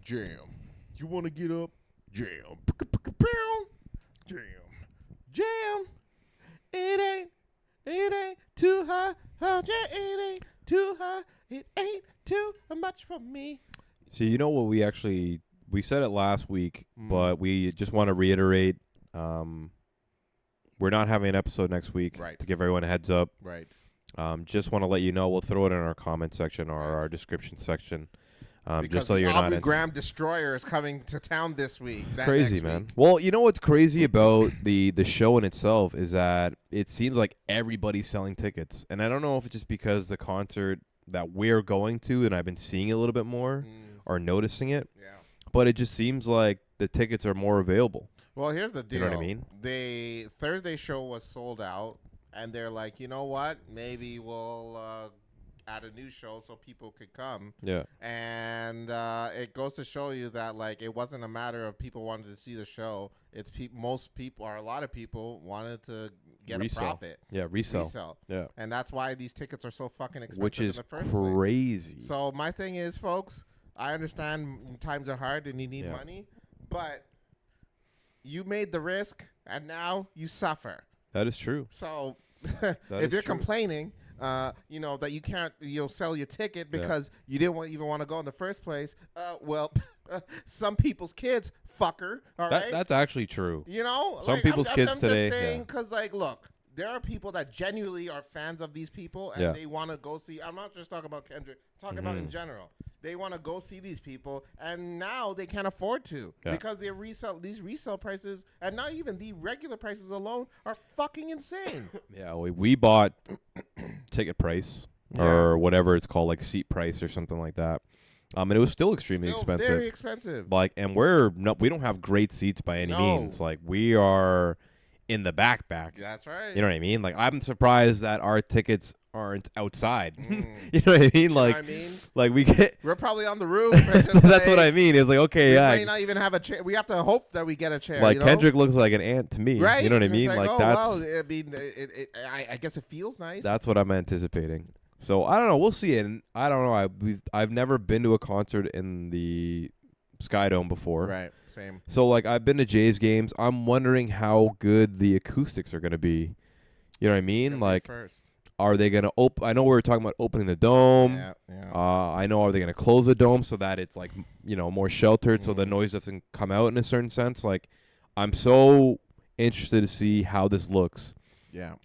Jam. You want to get up? Jam. Jam. Jam. It ain't too high. Oh, yeah, it ain't too high. It ain't too much for me. So you know what we said it last week, but we just want to reiterate we're not having an episode next week. Right. To give everyone a heads up. Right. Just want to let you know. We'll throw it in our comment section or our description section. Because just so the you're Aubrey not Graham Destroyer is coming to town this week. crazy, next man. week. Well, you know what's crazy about the show in itself is that it seems like everybody's selling tickets, and I don't know if it's just because the concert that we're going to, and I've been seeing it a little bit more or noticing it, Yeah. but it just seems like the tickets are more available. Well, here's the deal. You know what I mean? The Thursday show was sold out, and they're like, you know what? Maybe we'll add a new show so people could come. Yeah. And it goes to show you that like it wasn't a matter of people wanted to see the show. It's most people or a lot of people wanted to get Resell. a profit. Yeah, resell. Yeah. And that's why these tickets are so fucking expensive Which is in the first place. crazy. So my thing is, folks, I understand times are hard and you need Yeah. money, but you made the risk and now you suffer. That is true. So is if you're true. complaining, that you can't, sell your ticket because you didn't even want to go in the first place. Well, some people's kids, fucker. All right. That's actually true. You know, Some people's kids I'm today, just saying, yeah. because like, look, there are people that genuinely are fans of these people, and Yeah. they want to go see. I'm not just talking about Kendrick. Talking about in general. They want to go see these people, and now they can't afford to Yeah. because these resale prices, and not even the regular prices alone, are fucking insane. Yeah, we bought ticket price or whatever it's called, like seat price or something like that. And it was still extremely Still expensive. very expensive. Like, and we don't have great seats by any No. means. Like, we are in the back. That's right. You know what I mean? Like, I'm surprised that our tickets aren't outside. Mm. You know what I mean? You know Like, what I mean? like we get. We're probably on the roof. And So just that's what like, I mean. It's like, okay, We yeah. may not even have a chair. We have to hope that we get a chair. Like you know? Kendrick looks like an ant to me. Right? You know what I It's mean? Like, oh, that's wow. I mean, I guess it feels nice. that's what I'm anticipating. So I don't know. We'll see. And I don't know. I've never been to a concert in the Sky Dome before. right. Same. So like I've been to Jays games. I'm wondering how good the acoustics are going to be. You know what I mean? Like, first. are they going to open? I know we were talking about opening the dome. Yeah. I know. Are they going to close the dome so that it's like more sheltered, so the noise doesn't come out in a certain sense? Like, I'm so interested to see how this looks. Yeah.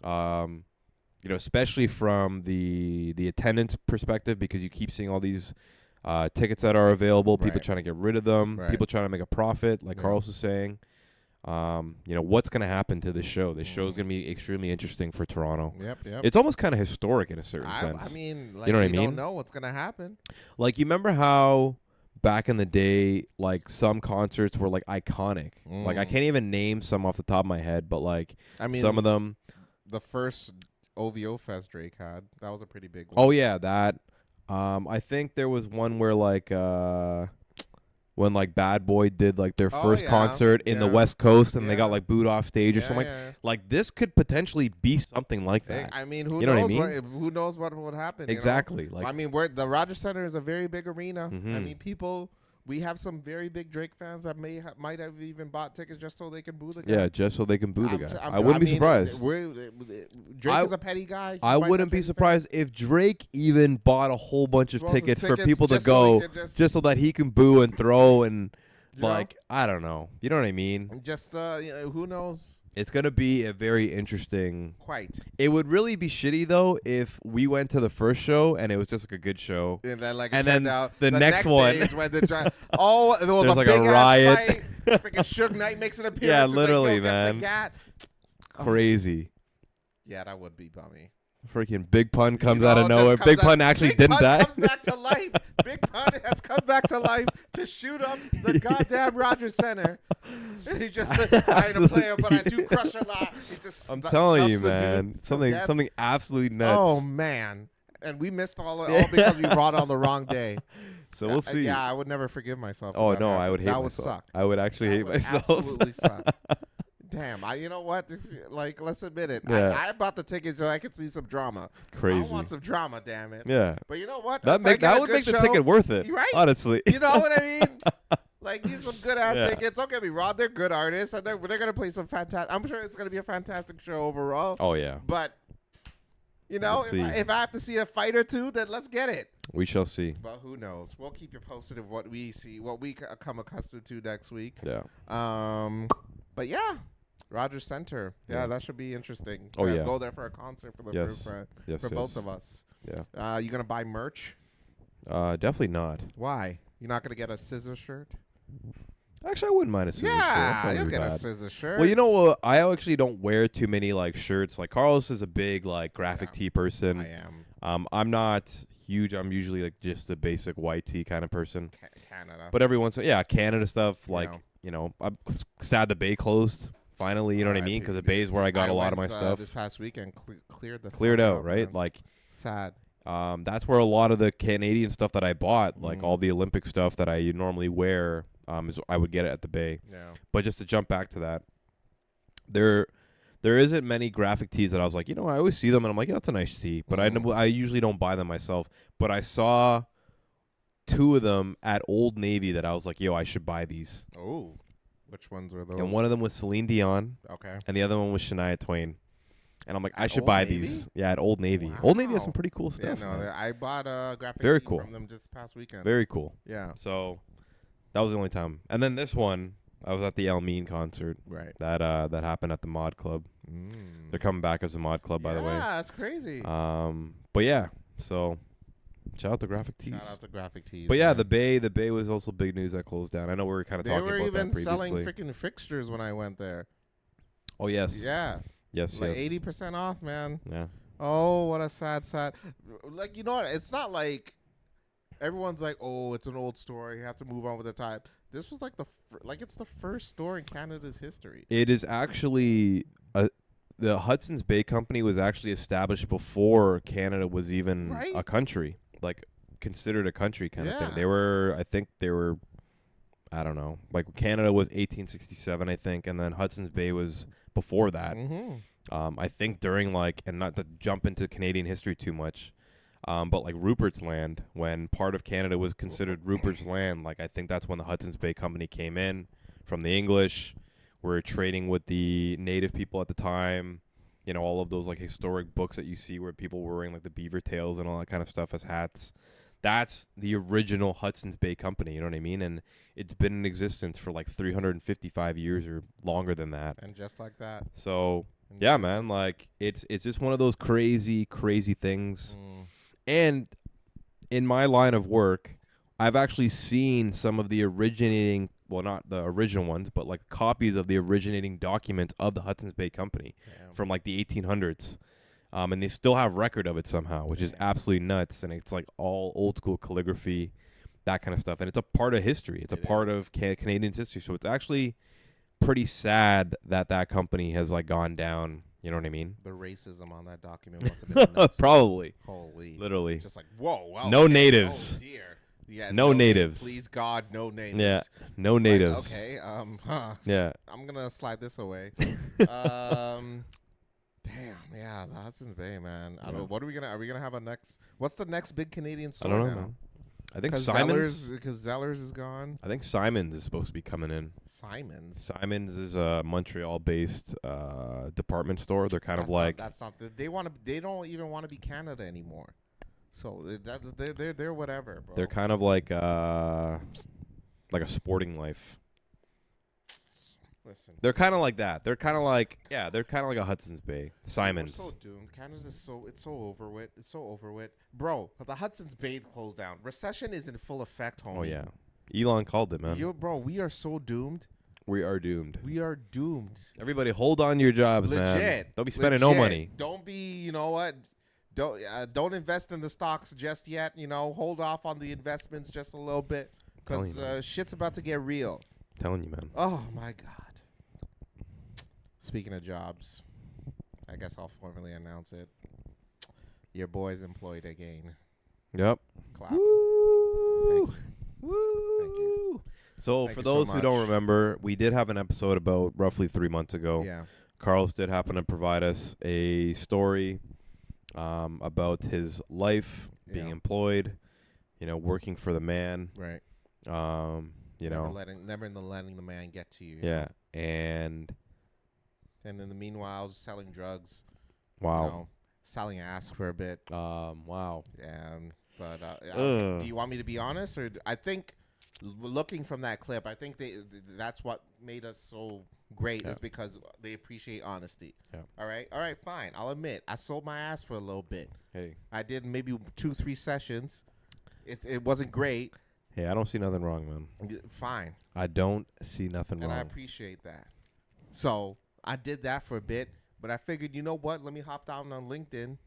Especially from the attendance perspective, because you keep seeing all these tickets that are available, people Right. trying to get rid of them, Right. people trying to make a profit, like Yeah. Carlos was saying. What's going to happen to this show? This show is Mhm. going to be extremely interesting for Toronto. Yep. It's almost kind of historic in a certain sense. I mean, like, you know what I don't mean? know what's gonna happen. Like, you remember how back in the day, like, some concerts were, like, iconic? Like, I can't even name some off the top of my head, but, like, I mean, some of them. the first OVO Fest Drake had, that was a pretty big one. Oh, yeah, that. I think there was one where, like, when, like, Bad Boy did, like, their first concert in the West Coast and they got, like, booed off stage or something. Like, this could potentially be something like that. I mean, who You know knows what I mean? who knows what would happen? Exactly. You know? Like, I mean, the Rogers Center is a very big arena. I Mhm. mean, we have some very big Drake fans that might have even bought tickets just so they can boo the guy. yeah, just so they can boo the guy. I mean, wouldn't be surprised. Drake is a petty guy. I wouldn't be surprised if Drake even bought a whole bunch of tickets for people to go just so that he can boo and throw and, like, I don't know. You know what I mean? Just who knows? It's going to be a very interesting. Quite. It would really be shitty, though, if we went to the first show and it was just, like, a good show. And then, like, And it then turned out the next one- day is when there was There's a like big a riot. Ass fight. Freaking Suge Knight makes an appearance. Yeah, He's like, literally, "Yo, guess the man. gat." Crazy. Yeah, that would be bummy. Freaking Big Pun comes You out know, of just nowhere. comes Big out- Pun actually Big didn't Pun die. comes back to life. Big Pun has come back to life to shoot up the goddamn Rogers Center. He just I ain't a player, but I do crush a lot. He just I'm telling you, stuffs the dude man. to Something death. absolutely nuts. Oh man, and we missed all because we brought it on the wrong day. So we'll see. Yeah, I would never forgive myself. Oh if that no, I happened. would hate that myself. Would suck. I would actually That hate would myself. Absolutely suck. Damn, you know what? Let's admit it. Yeah. I bought the tickets so I could see some drama. Crazy. I want some drama, damn it. Yeah. But you know what? That If I get a would good make the show- ticket worth it. Right? Honestly. You know what I mean? Like, these some good ass Yeah. tickets. Don't get me wrong; they're good artists, and they're gonna play some fantastic. I'm sure it's gonna be a fantastic show overall. Oh yeah. But you know, We'll see. if I have to see a fight or two, then let's get it. We shall see. But who knows? We'll keep you posted of what we see, what we come accustomed to next week. Yeah. But yeah, Rogers Center. Yeah, Yeah. that should be interesting. Oh, yeah. Go there for a concert for the Yes. for Yes. both of us. Yeah. You gonna buy merch? Definitely not. Why? You're not gonna get a scissor shirt? Actually, I wouldn't mind a scissor shirt. That's Yeah, not you'll really get a bad. scissor shirt. Well, you know what? I actually don't wear too many like shirts. Like Carlos is a big like graphic tee person. I am. I'm not huge. I'm usually like just a basic white tee kind of person. Canada. But every once, Canada stuff. Like know. I'm sad the Bay closed. Finally, you know what I mean? Because the Bay is where I got a lot of my stuff. This past weekend cleared Cleared fuck out, right? man. Like, Sad. that's where a lot of the Canadian stuff that I bought, like Mhm. all the Olympic stuff that I normally wear, is I would get it at the Bay. Yeah. But just to jump back to that, there isn't many graphic tees that I was like, I always see them and I'm like, yeah, that's a nice tee. But I usually don't buy them myself. But I saw 2 of them at Old Navy that I was like, yo, I should buy these. Oh, which ones were those? And one of them was Celine Dion, Okay. and the other one was Shania Twain. And I'm like, I At should Old buy Navy? these. Yeah, at Old Navy. Old Navy has some Wow. pretty cool Yeah, stuff. no, man. I bought a graphic Very tee cool. from them this past weekend. Very cool. Yeah. So that was the only time. And then this one, I was at the El Mean concert Right. that happened at the Mod Club. Mm. They're coming back as a Mod Club, by the way. Yeah, that's crazy. But yeah, so shout out to Graphic Tees. Shout out to graphic tees. But yeah, man. the Bay was also big news that closed down. I know we were kind of they talking were about even that selling previously. freaking fixtures when I went there. Oh yes, Yeah, yes, like yes. 80% off, man. Yeah, Oh, what a sad. Like, you know what? It's not like everyone's like, oh, it's an old story. You have to move on with the time. This was like it's the first store in Canada's history. it is actually the Hudson's Bay Company was actually established before Canada was even Right? a country, like considered a country kind of Yeah. thing. I think they were, I don't know, like Canada was 1867, I think, and then Hudson's Bay was before that. Mm-hmm. I think during and not to jump into Canadian history too much, but like Rupert's Land, when part of Canada was considered Rupert's Land, like I think that's when the Hudson's Bay Company came in from the English. Were trading with the native people at the time. All of those like historic books that you see where people were wearing like the beaver tails and all that kind of stuff as hats. that's the original Hudson's Bay Company. You know what I mean? And it's been in existence for like 355 years or longer than that. And just like that. So yeah, man, like it's just one of those crazy things. And in my line of work, I've actually seen some of the originating, well, not the original ones, but like copies of the originating documents of the Hudson's Bay Company from like the 1800s. And they still have record of it somehow, which is absolutely nuts. And it's like all old school calligraphy, that kind of stuff. And it's a part of history. It's a part of Canadian's history. So it's actually pretty sad that that company has like gone down. You know what I mean? The racism on that document must have been nuts. Probably. Holy. Literally. Just like, whoa. Wow, no natives. Oh, dear. Yeah, no natives. Please, God, no natives. Yeah, no natives. Like, okay, Yeah. I'm gonna slide this away. Damn, yeah, the Hudson's Bay, man. I don't. What are we gonna have a next? What's the next big Canadian store I don't know, now? man. I think Zellers, because Zellers is gone. I think Simons is supposed to be coming in. Simons is a Montreal-based department store. They're kind of like that's not. They don't even want to be Canada anymore. So they're whatever, bro. They're kind of like a Sporting Life. Listen, they're kind of like that. They're kind of like a Hudson's Bay. Simons. We're so doomed. Canada's so over with. It's so over with, bro. The Hudson's Bay closed down. Recession is in full effect, homie. Oh yeah, Elon called it, man. Yo, bro, we are so doomed. We are doomed. We are doomed. Everybody, hold on to your jobs, Legit. man. Don't be spending no money. Don't be. You know what? Don't invest in the stocks just yet. You know, hold off on the investments just a little bit because shit's about to get real. Telling you, man. Oh my God. Speaking of jobs, I guess I'll formally announce it. Your boy's employed again. Yep. Clap. Woo! Thank you. Woo! Thank you. So Thank for you so those who don't much. remember, we did have an episode about roughly 3 months ago. Yeah. Carlos did happen to provide us a story about his life being employed, working for the man. Right. Never letting the man get to you. Yeah. And in the meanwhile, selling drugs. wow. Selling ass for a bit. Wow. Yeah. But do you want me to be honest, or I think looking from that clip, I think that's what made us so great is because they appreciate honesty. Yeah. All right, fine. I'll admit I sold my ass for a little bit. Hey. I did maybe 2-3 sessions. It wasn't great. Hey, I don't see nothing wrong, man. Fine. I don't see nothing wrong. And I appreciate that. So I did that for a bit, but I figured, you know what? Let me hop down on LinkedIn,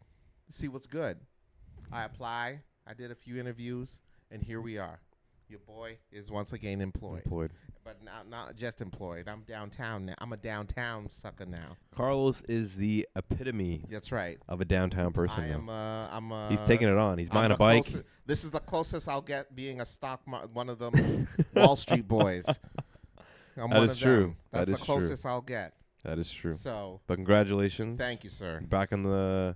see what's good. I apply. I did a few interviews, and here we are. Your boy is once again employed. But not just employed. I'm downtown now. I'm a downtown sucker now. Carlos is the epitome. That's right. Of a downtown person. He's taking it on. He's buying a bike. This is the closest I'll get being a one of them Wall Street boys. That is true. That's the closest I'll get. That is true. So, but congratulations. Thank you, sir. Back on the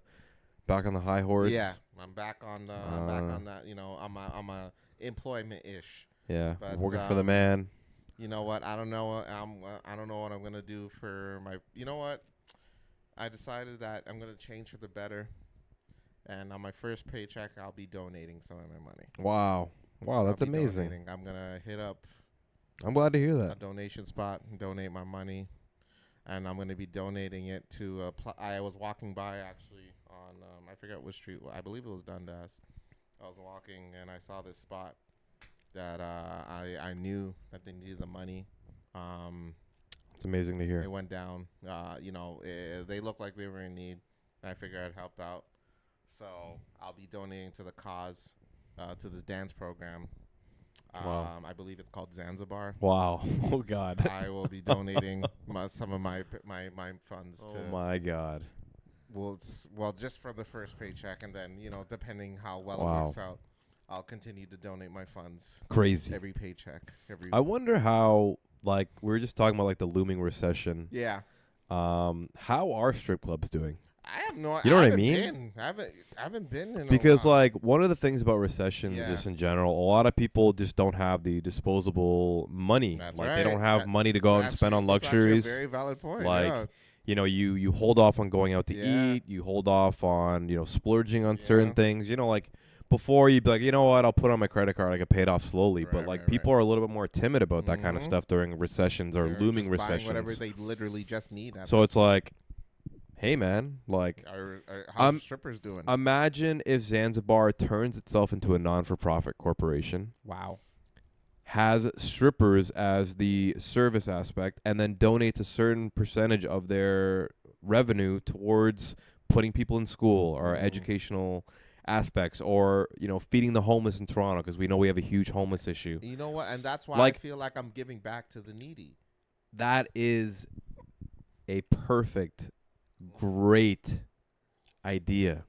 high horse. Yeah, I'm back on that. I'm a employment-ish. Yeah, but, working for the man. You know what? I don't know. I don't know what I'm gonna do for my. You know what? I decided that I'm gonna change for the better, and on my first paycheck, I'll be donating some of my money. Wow, that's amazing. I'm gonna hit up. I'm glad to hear that. A donation spot and donate my money, and I'm gonna be donating it to. I was walking by actually on I forget which street. I believe it was Dundas. I was walking and I saw this spot that I knew that they needed the money. It's amazing to hear. It went down. They looked like they were in need. I figured I'd help out. So I'll be donating to the cause, to this dance program. Wow. I believe it's called Zanzibar. Wow. Oh, God. I will be donating some of my funds to. Oh, my God. Well, just for the first paycheck, and then, depending how well it works out, I'll continue to donate my funds. Crazy. Every paycheck. I wonder how, we were just talking about, the looming recession. Yeah. How are strip clubs doing? I have no idea. You know what I mean? I haven't been in because, a while. one of the things about recessions just in general, a lot of people just don't have the disposable money. That's They don't have money to go out and spend on luxuries. That's a very valid point. You hold off on going out to eat. You hold off on, splurging on certain things. before you'd be like, you know what, I'll put on my credit card, I can pay it off slowly. But Right, like right, people are a little bit more timid about that kind of Mhm. stuff during recessions or They're looming just buying recessions. whatever they literally just need. At So that it's like, hey man, like how's strippers doing? imagine if Zanzibar turns itself into a non-for-profit corporation, Wow. has strippers as the service aspect, and then donates a certain percentage of their revenue towards putting people in school or educational aspects, or feeding the homeless in Toronto, because we know we have a huge homeless issue. You know what? And that's why Like- I feel like I'm giving back to the needy. That is a perfect, great idea.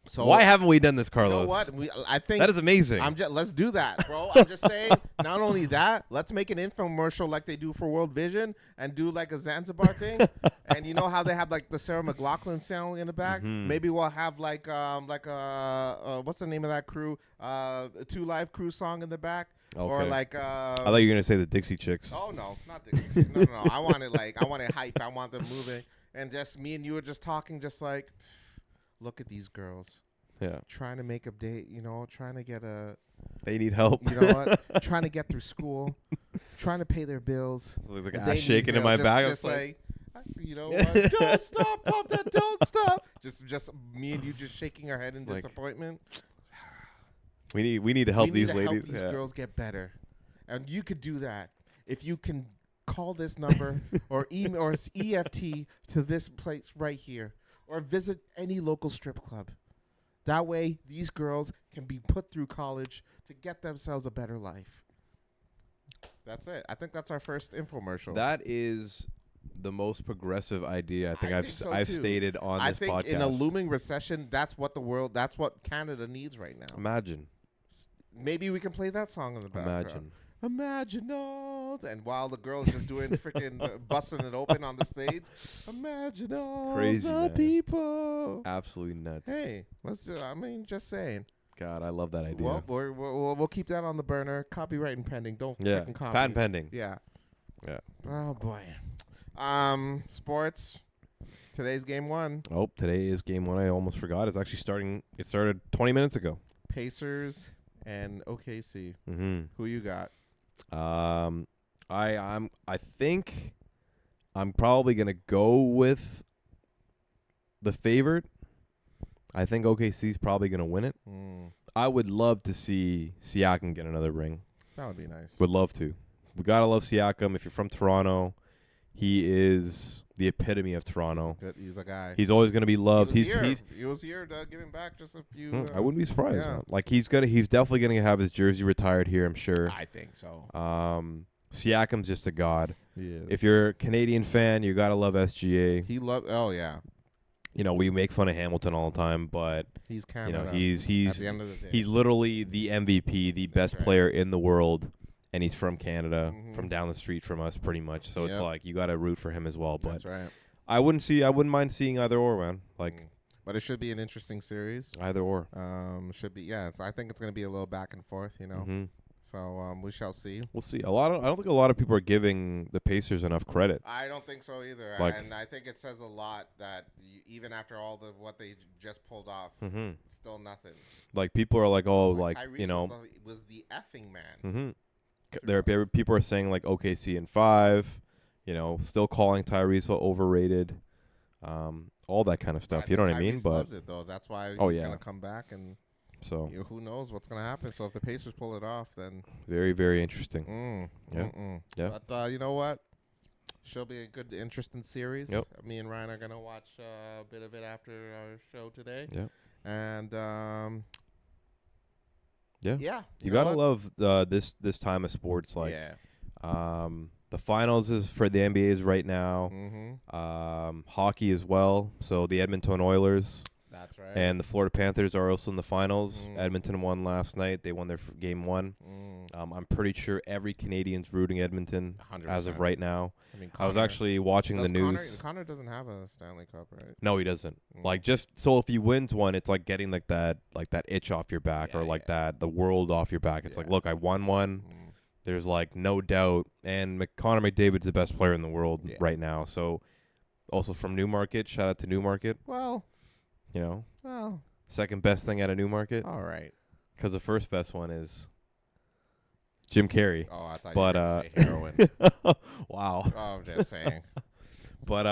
So Why haven't we done this, you Carlos? know what? I think That is amazing. let's do that, bro. I'm just saying. Not only that, let's make an infomercial like they do for World Vision and do like a Zanzibar thing. And you know how they have like the Sarah McLachlan song in the back? Mhm. Maybe we'll have like what's the name of that crew? A Two Live Crew song in the back. Or Okay. like I thought you were gonna say the Dixie Chicks. oh no, not Dixie. No. I want it hype. I want them moving, and just me and you are just talking, just like, look at these girls Yeah, trying to make a date. Trying to get a. they need help. You know what? Trying to get through school, trying to pay their bills. Like and ass they need shaking in help. my Just- back. I Just was like, you know what? Don't stop, pop that. Don't stop. Just me and you just shaking our head in Like, disappointment. we need to help we need these to ladies. help these Yeah. girls get better, and you could do that if you can call this number or email or EFT to this place right here, or visit any local strip club. That way, these girls can be put through college to get themselves a better life. That's it. I think that's our first infomercial. That is the most progressive idea I think I think so, I've too. stated on I this think podcast. in a looming recession, that's what Canada needs right now. Imagine. Maybe we can play that song in the background. Imagine all, and while the girl is just doing freaking busting it open on the stage, imagine all Crazy, the man. people. Absolutely nuts. Hey, let's. Just saying. God, I love that idea. Well, we'll keep that on the burner. Copyright and pending. Don't yeah, freaking copy. patent pending. Yeah. Yeah. Oh boy. Sports. Today's game one. Oh, today is game one. I almost forgot. It's actually starting. It started 20 minutes ago. Pacers and OKC. Mm-hmm. Who you got? I think I'm probably gonna go with the favorite. I think OKC's probably gonna win it. I would love to see Siakam get another ring. That would be nice. Would love to. We gotta love Siakam. If you're from Toronto, he is the epitome of Toronto. He's a guy. He's always gonna be loved. He was here giving back just a few. I wouldn't be surprised. yeah. Man. Like he's definitely gonna have his jersey retired here. I'm sure. I think so. Siakam's just a god. He is. If you're a Canadian fan, you gotta love SGA. He loved. Oh yeah. We make fun of Hamilton all the time, but He's Canada. he's at the end of the day. he's literally the MVP, the best right. player in the world, and he's from Canada, Mhm. from down the street from us, pretty much. So it's Yep. like you gotta root for him as well. But That's right. I wouldn't mind seeing either or, man. Like But it should be an interesting series. either or. Should be. Yeah. I think it's gonna be a little back and forth. Mhm. So we shall see. We'll see. I don't think a lot of people are giving the Pacers enough credit. I don't think so either. Like- And I think it says a lot that even after all what they just pulled off, Mhm. still nothing. Like people are like, oh, like Tyrese was the effing man. People are saying like OKC in 5, still calling Tyrese overrated, all that kind of stuff. You know what I mean? Tyrese But loves it though. That's why Oh, he's yeah. gonna come back, and so who knows what's gonna happen. So if the Pacers pull it off, then very, very interesting. Yeah. Yeah. But you know what? She'll be a good, interesting series. Yep. Me and Ryan are gonna watch a bit of it after our show today. Yeah. And Yeah. yeah. You know gotta what? love this time of sports. Like, yeah. the finals is for the NBA's right now. Mm-hmm. Hockey as well. So the Edmonton Oilers That's right. and the Florida Panthers are also in the finals. Mm. Edmonton won last night. They won their game 1. I'm pretty sure every Canadian's rooting Edmonton 100%. as of right now. I mean, I was Connor- actually watching the does news. Connor doesn't have a Stanley Cup, right? No, he doesn't. Mm. Like, just so if he wins one, it's like getting like that itch off your back, or Yeah, like yeah. the world off your back. It's like, Yeah. look, I won one. Mm. There's like no doubt, and Connor McDavid's the best player in the world Yeah. right now. So, also from Newmarket, shout out to Newmarket. Well, You know, well, second best thing out of Newmarket. all right. because the first best one is Jim Carrey. Oh, I thought But you were going to say heroin. wow. Oh, I'm just saying. But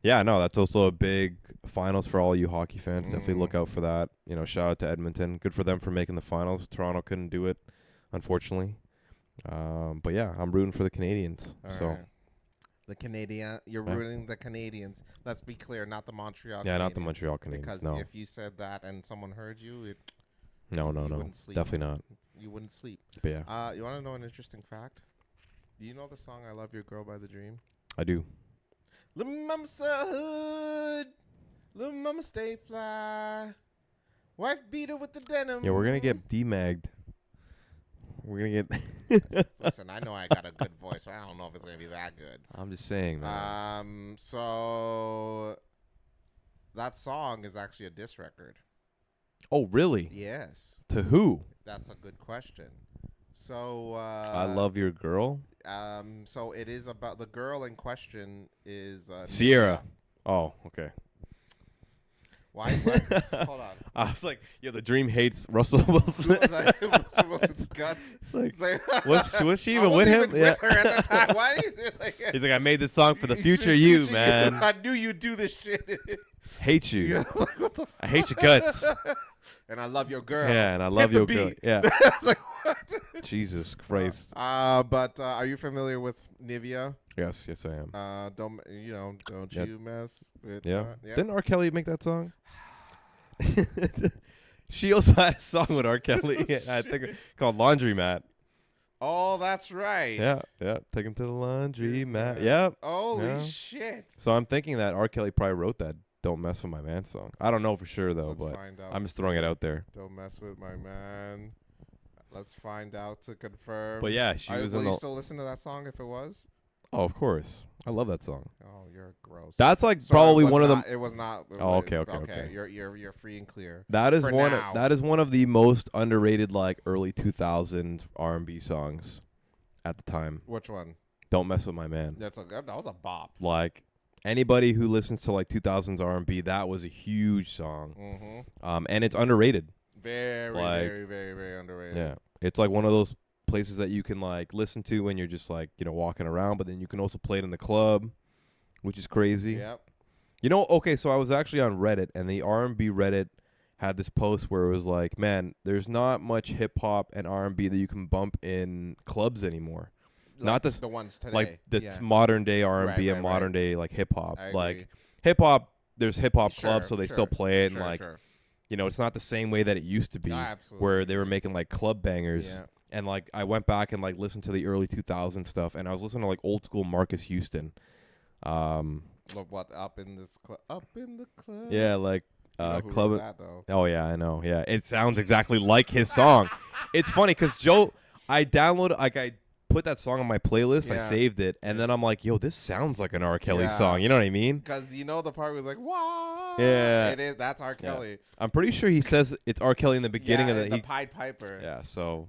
yeah, no, that's also a big finals for all you hockey fans. Definitely look out for that. You know, shout out to Edmonton. Good for them for making the finals. Toronto couldn't do it, unfortunately. But yeah, I'm rooting for the Canadians. All so right. The Canadian, you're Yeah. rooting the Canadians. Let's be clear, not the Montreal. yeah, not the Canadiens. Montreal Canadiens. Because No, if you said that and someone heard you, no, you no, wouldn't sleep. definitely not. You wouldn't sleep. But yeah, You want to know an interesting fact? Do you know the song "I Love Your Girl" by The Dream? I do. Little mama so hood, little mama stay fly. Wife beat her with the denim. Yeah, we're gonna get demagged. We're gonna get. Listen, I know I got a good voice, but I don't know if it's gonna be that good. I'm just saying, man. So that song is actually a diss record. Oh, really? Yes, To who? that's a good question. So I love your girl. So it is about the girl in question is Sierra. Oh, okay. Why? What? Hold on. I was like, yeah, the Dream hates Russell Wilson. Russell Wilson's guts. Like, It's like, was she I even with wasn't him? even with her at the time. Why do you like? He's like, I made this song for the future you, man. I knew you'd do this shit. Hate you. Yeah, like, what the I hate your guts. And I love your girl. Yeah, and I love Hit your the girl. beat. Yeah. I was like, what? Jesus Christ. But are you familiar with Nivea? Yes, I am. Don't Yeah. you mess with Yeah. yeah. Didn't R. Kelly make that song? She also had a song with R. Kelly, I think, called Laundromat. Oh, that's right. Yeah. Take him to the laundromat. Yep. Holy Yeah. shit. So I'm thinking that R. Kelly probably wrote that "Don't Mess with My Man" song. I don't know for sure though, Let's but find out. I'm just throwing it out there. Don't mess with my man. Let's find out to confirm. But yeah, she was will in you the. still listen to that song if it was? Oh, of course. I love that song. Oh, you're gross. That's like So probably it was one of not- the. It was not. Oh, okay. You're free and clear. That is for one. now. That is one of the most underrated like early 2000s R&B songs at the time. Which one? Don't Mess with My Man. That was a bop. Like anybody who listens to like 2000s R&B, that was a huge song. Mm-hmm. And it's underrated. Very, Like, very, very, very underrated. Yeah. It's like one of those places that you can like listen to when you're just like, walking around, but then you can also play it in the club, which is crazy. Yep. Okay, so I was actually on Reddit, and the R&B Reddit had this post where it was like, man, there's not much hip hop and R&B that you can bump in clubs anymore. Not the ones today. Like the yeah. modern day R&B Right, and modern day like hip hop. I Like agree. hip hop, there's hip hop Sure, clubs, so they sure, still play it, sure, and like sure. it's not the same way that it used to be, Absolutely. where they were making like club bangers. Yeah. And like I went back and like listened to the early 2000s stuff, and I was listening to like old school Marcus Houston. Look what up in this club? Up in the club. Yeah, like You know who club. wrote that though? Oh yeah, I know. Yeah, it sounds exactly like his song. It's funny because I put that song on my playlist. I Yeah. saved it, and then I'm like, yo, this sounds like an R. Kelly Yeah. song. You know what I mean? Because the part was like, what? Yeah. It is. That's R. Yeah. Kelly. I'm pretty sure he says it's R. Kelly in the beginning yeah, of the the. Pied Piper. Yeah, so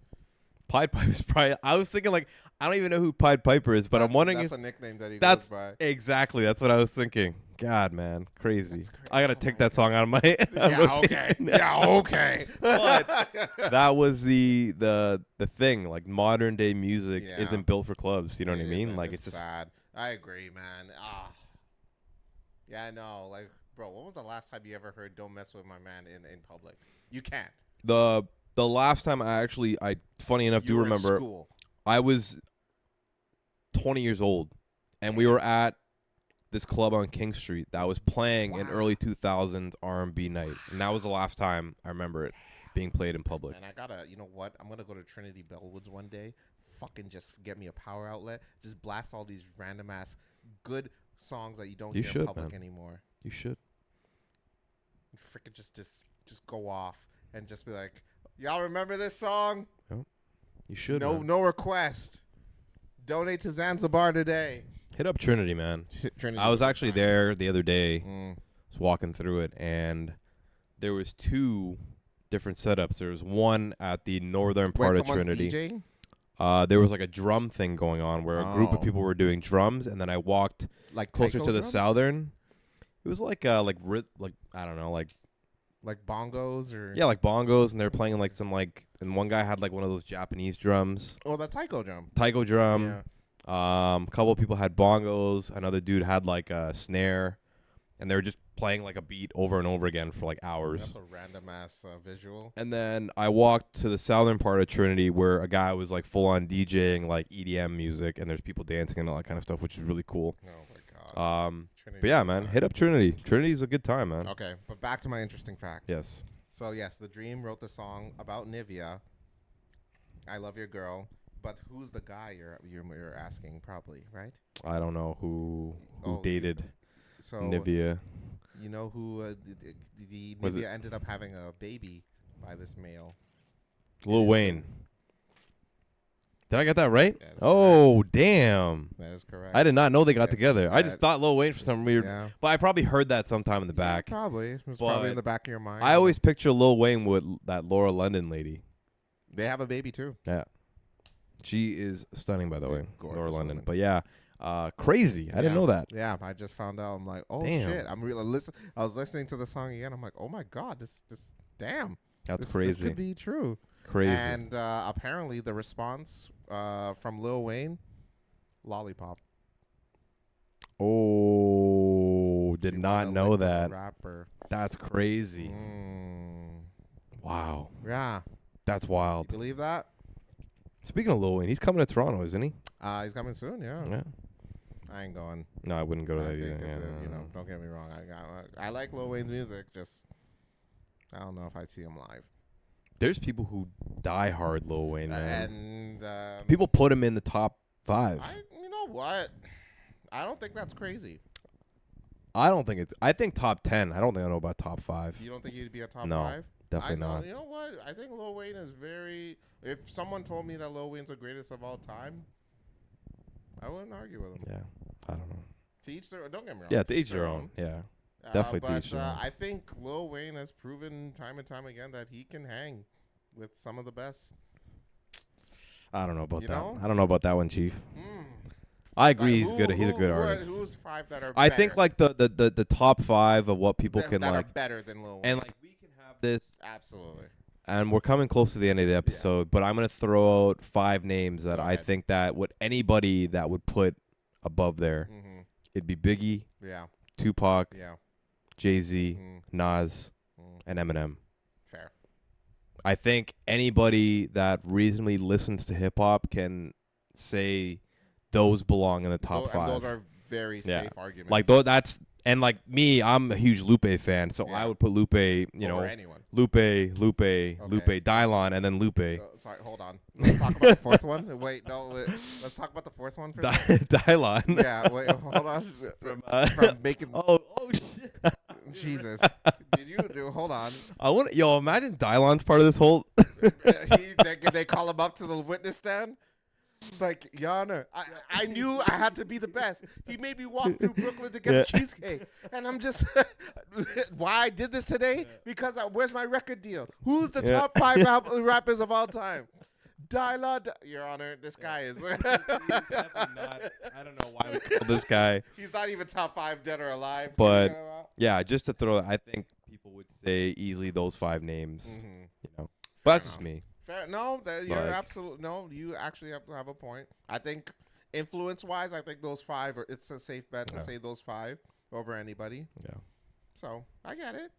Pied Piper's probably. I was thinking like I don't even know who Pied Piper is, but I'm wondering that's if a nickname that he that's goes by. exactly that's what I was thinking. God, man, crazy. That's crazy. I gotta Oh take my that song out of my Yeah, okay. rotation. Yeah, okay. But that was the thing. Like modern day music Yeah. isn't built for clubs. You know what I It mean? isn't. Like it's just sad. I agree, man. Yeah, I know. Like, bro, when was the last time you ever heard "Don't Mess with My Man" in public? You can't. the last time I funny enough You do were in remember school. I was 20 years old, and we were at this club on King Street that was playing an Wow. early 2000s R&B night, and that was the last time I remember it being played in public. And I gotta, you know what? I'm gonna go to Trinity Bellwoods one day. Fucking just get me a power outlet. Just blast all these random ass good songs that you don't You hear should, in public man. anymore. You should. Freaking just go off and just be like, y'all remember this song? You should. No, man. no request. Donate to Zanzibar today. Hit up Trinity, man. Trinity I was actually fine. there the other day. Mm. Was walking through it, and there was two different setups. There was one at the northern part of someone's Trinity. DJing? There was like a drum thing going on where a group of Oh. people were doing drums, and then I walked Like closer taiko to the drums? southern. It was like I don't know, like Like bongos or Yeah, like bongos, and they're playing like some like, and one guy had like one of those Japanese drums, Oh, the taiko drum. taiko drum. Yeah. A couple of people had bongos. Another dude had like a snare, and they were just playing like a beat over and over again for like hours. That's a random ass visual. And then I walked to the southern part of Trinity where a guy was like full on DJing like EDM music, and there's people dancing and all that kind of stuff, which is really cool. Oh my god. But yeah, Trinity's a man, time. hit up Trinity. Trinity's a good time, man. Okay, but back to my interesting fact. Yes. So yes, The Dream wrote the song about Nivea. I love your girl, but who's the guy you're asking? Probably right. I don't know who dated So Nivea. you know who the Was Nivea ended up having a baby by this male. Lil Wayne. Did I get that right? That is Oh, damn. That is correct. I did not know they got Yeah, together. I just that- thought Lil Wayne for some weird. Yeah. But I probably heard that sometime in the back. Yeah, probably. It was But probably in the back of your mind. I always picture Lil Wayne with that Laura London lady. They have a baby too. Yeah. She is stunning, by the Yeah, way. gorgeous Laura London. woman. But yeah, crazy. I didn't Yeah. know that. Yeah, I just found out. I'm like, oh Damn. shit! I'm really I was listening to the song again. I'm like, oh my god, this damn. That's This crazy. could be true. Crazy. And apparently, the response from Lil Wayne, lollipop. Oh, did She not wanna know lick the that. Rapper. That's crazy. Mm. Wow. Yeah, That's you wild. believe that? Speaking of Lil Wayne, he's coming to Toronto, isn't he? He's coming soon. Yeah. Yeah. I ain't going. No, I wouldn't go to I that think either. it's Yeah, you know, don't get me wrong. I like Lil Wayne's music. Just I don't know if I'd see him live. There's people who die hard Lil Wayne, man. And People put him in the top 5. you know what? I don't think that's crazy. I don't think it's. I think top 10. I don't think I know about top 5. You don't think he'd be a top No, 5? Definitely I know, not. You know what? I think Lil Wayne is very. If someone told me that Lil Wayne's the greatest of all time, I wouldn't argue with him. Yeah, I don't know. To each their. Don't get me wrong. Yeah, to each their own. Yeah, definitely to but, each their own. I think Lil Wayne has proven time and time again that he can hang with some of the best. I don't know about You that. know? I don't know about that one, Chief. Mm. I agree. Like, He's good. He's a good artist. Who's 5 that are? I better, think like the top 5 of what people can that like, are better than Lil Wayne. and like we can have this. Absolutely. And we're coming close to the end of the episode, but I'm gonna throw out 5 names that Go I ahead. think that would anybody that would put above there. Mm-hmm. It'd be Biggie, Yeah. Tupac, Yeah. Jay-Z, Mm, Nas, mm. and Eminem. Fair. I think anybody that reasonably listens to hip hop can say those belong in the top 5. And those are very Yeah. safe arguments. Like though that's and like me, I'm a huge Lupe fan, so Yeah. I would put Lupe, you over know, anyone. Lupe, Dylon, and then Lupe. Sorry, hold on. Let's talk about the fourth one. Wait, no. Let's talk about the fourth one for a second. Dylon. Yeah, wait, hold on. From making. oh shit. Jesus. Did you do? Hold on. I want imagine Dylon's part of this whole. They call him up to the witness stand. It's like, Your Honor, I knew I had to be the best. He made me walk through Brooklyn to get a cheesecake. And I'm just, why I did this today? Because where's my record deal? Who's the top 5 rappers of all time? Dylon, Your Honor, this guy is. I don't know why we call this guy. He's not even top 5 dead or alive. But yeah, just to throw, I think people would say easily those 5 names. Mhm. You know, but that's just enough. me. Fair. No, you're Like- absolutely no. You actually have a point. I think influence-wise, I think those 5 are. It's a safe bet to Yeah. say those 5 over anybody. Yeah, So I get it.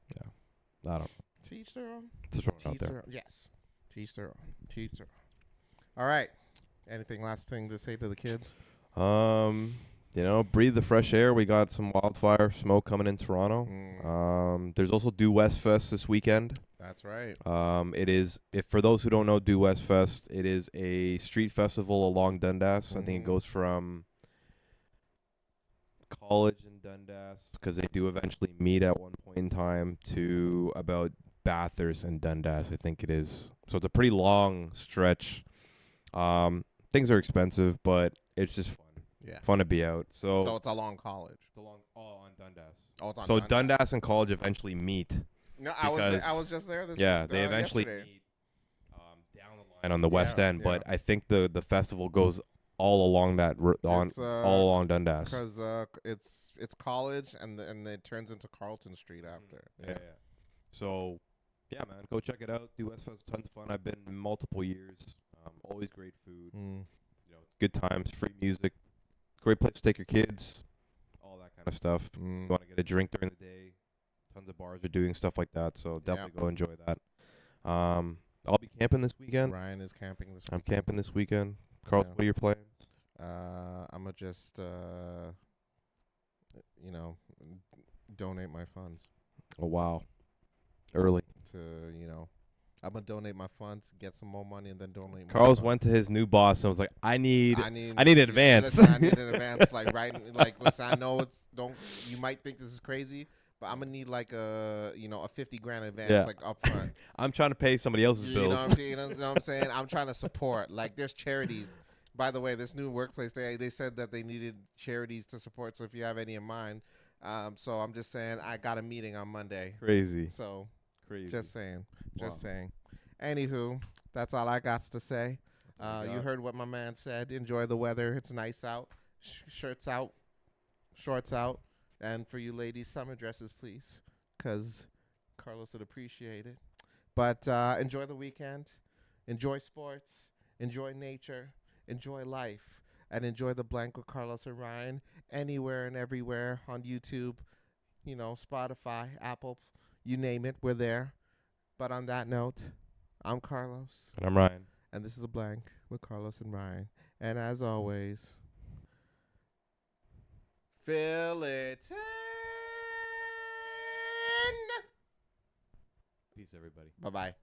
I don't. Teach their own. Just throwing it out Teach there. their own. Yes. Teach their own. Teach their own. All right. Anything last thing to say to the kids? You know, breathe the fresh air. We got some wildfire smoke coming in Toronto. There's also Due West Fest this weekend. That's right. It is, if for those who don't know Due West Fest, it is a street festival along Dundas. I think it Mhm. goes from College in Dundas, because they do eventually meet at one point in time, to about Bathurst and Dundas, I think it is. So it's a pretty long stretch. Things are expensive, but it's just fun. Yeah. Fun to be out. So it's along college. It's along on Dundas. Oh, it's on So Dundas and College eventually meet. No, because- I was just there this. Yeah, they eventually yesterday. meet down the line on the west Yeah, end, yeah. but I think the festival goes all along that It's, all along Dundas. Because it's college and it turns into Carlton Street after. Yeah. So, yeah, man, go check it out. Do West Fest, tons of fun. I've been multiple years. Always great food. Good times, free music, great place to take your kids, all that kind of stuff. You want to get a drink during the day. Tons of bars are doing stuff like that, so definitely go enjoy that. I'll be camping this weekend. Ryan is camping this weekend. I'm camping this weekend. Carl, what are your plans? I'm gonna just donate my funds. Oh wow, early. I'm gonna donate my funds, get some more money, and then donate. Carl's more went to his new boss and was like, "I need an advance." Listen, I need an advance. Listen, I know you might think this is crazy, but I'm gonna need like a 50 grand advance, like up front. I'm trying to pay somebody else's bills. You know what I'm saying? I'm trying to support. Like, there's charities. By the way, this new workplace, they said that they needed charities to support. So if you have any in mind, so I'm just saying, I got a meeting on Monday. Crazy. So. Crazy. Just saying. Anywho, that's all I got to say. You heard what my man said. Enjoy the weather. It's nice out. Shirts out. Shorts out. And for you ladies, summer dresses, please. Because Carlos would appreciate it. But enjoy the weekend. Enjoy sports. Enjoy nature. Enjoy life. And enjoy the Blank with Carlos and Ryan anywhere and everywhere on YouTube, Spotify, Apple. You name it, we're there. But on that note, I'm Carlos. And I'm Ryan. And this is The Blank with Carlos and Ryan. And as always, fill it in. Peace, everybody. Bye-bye.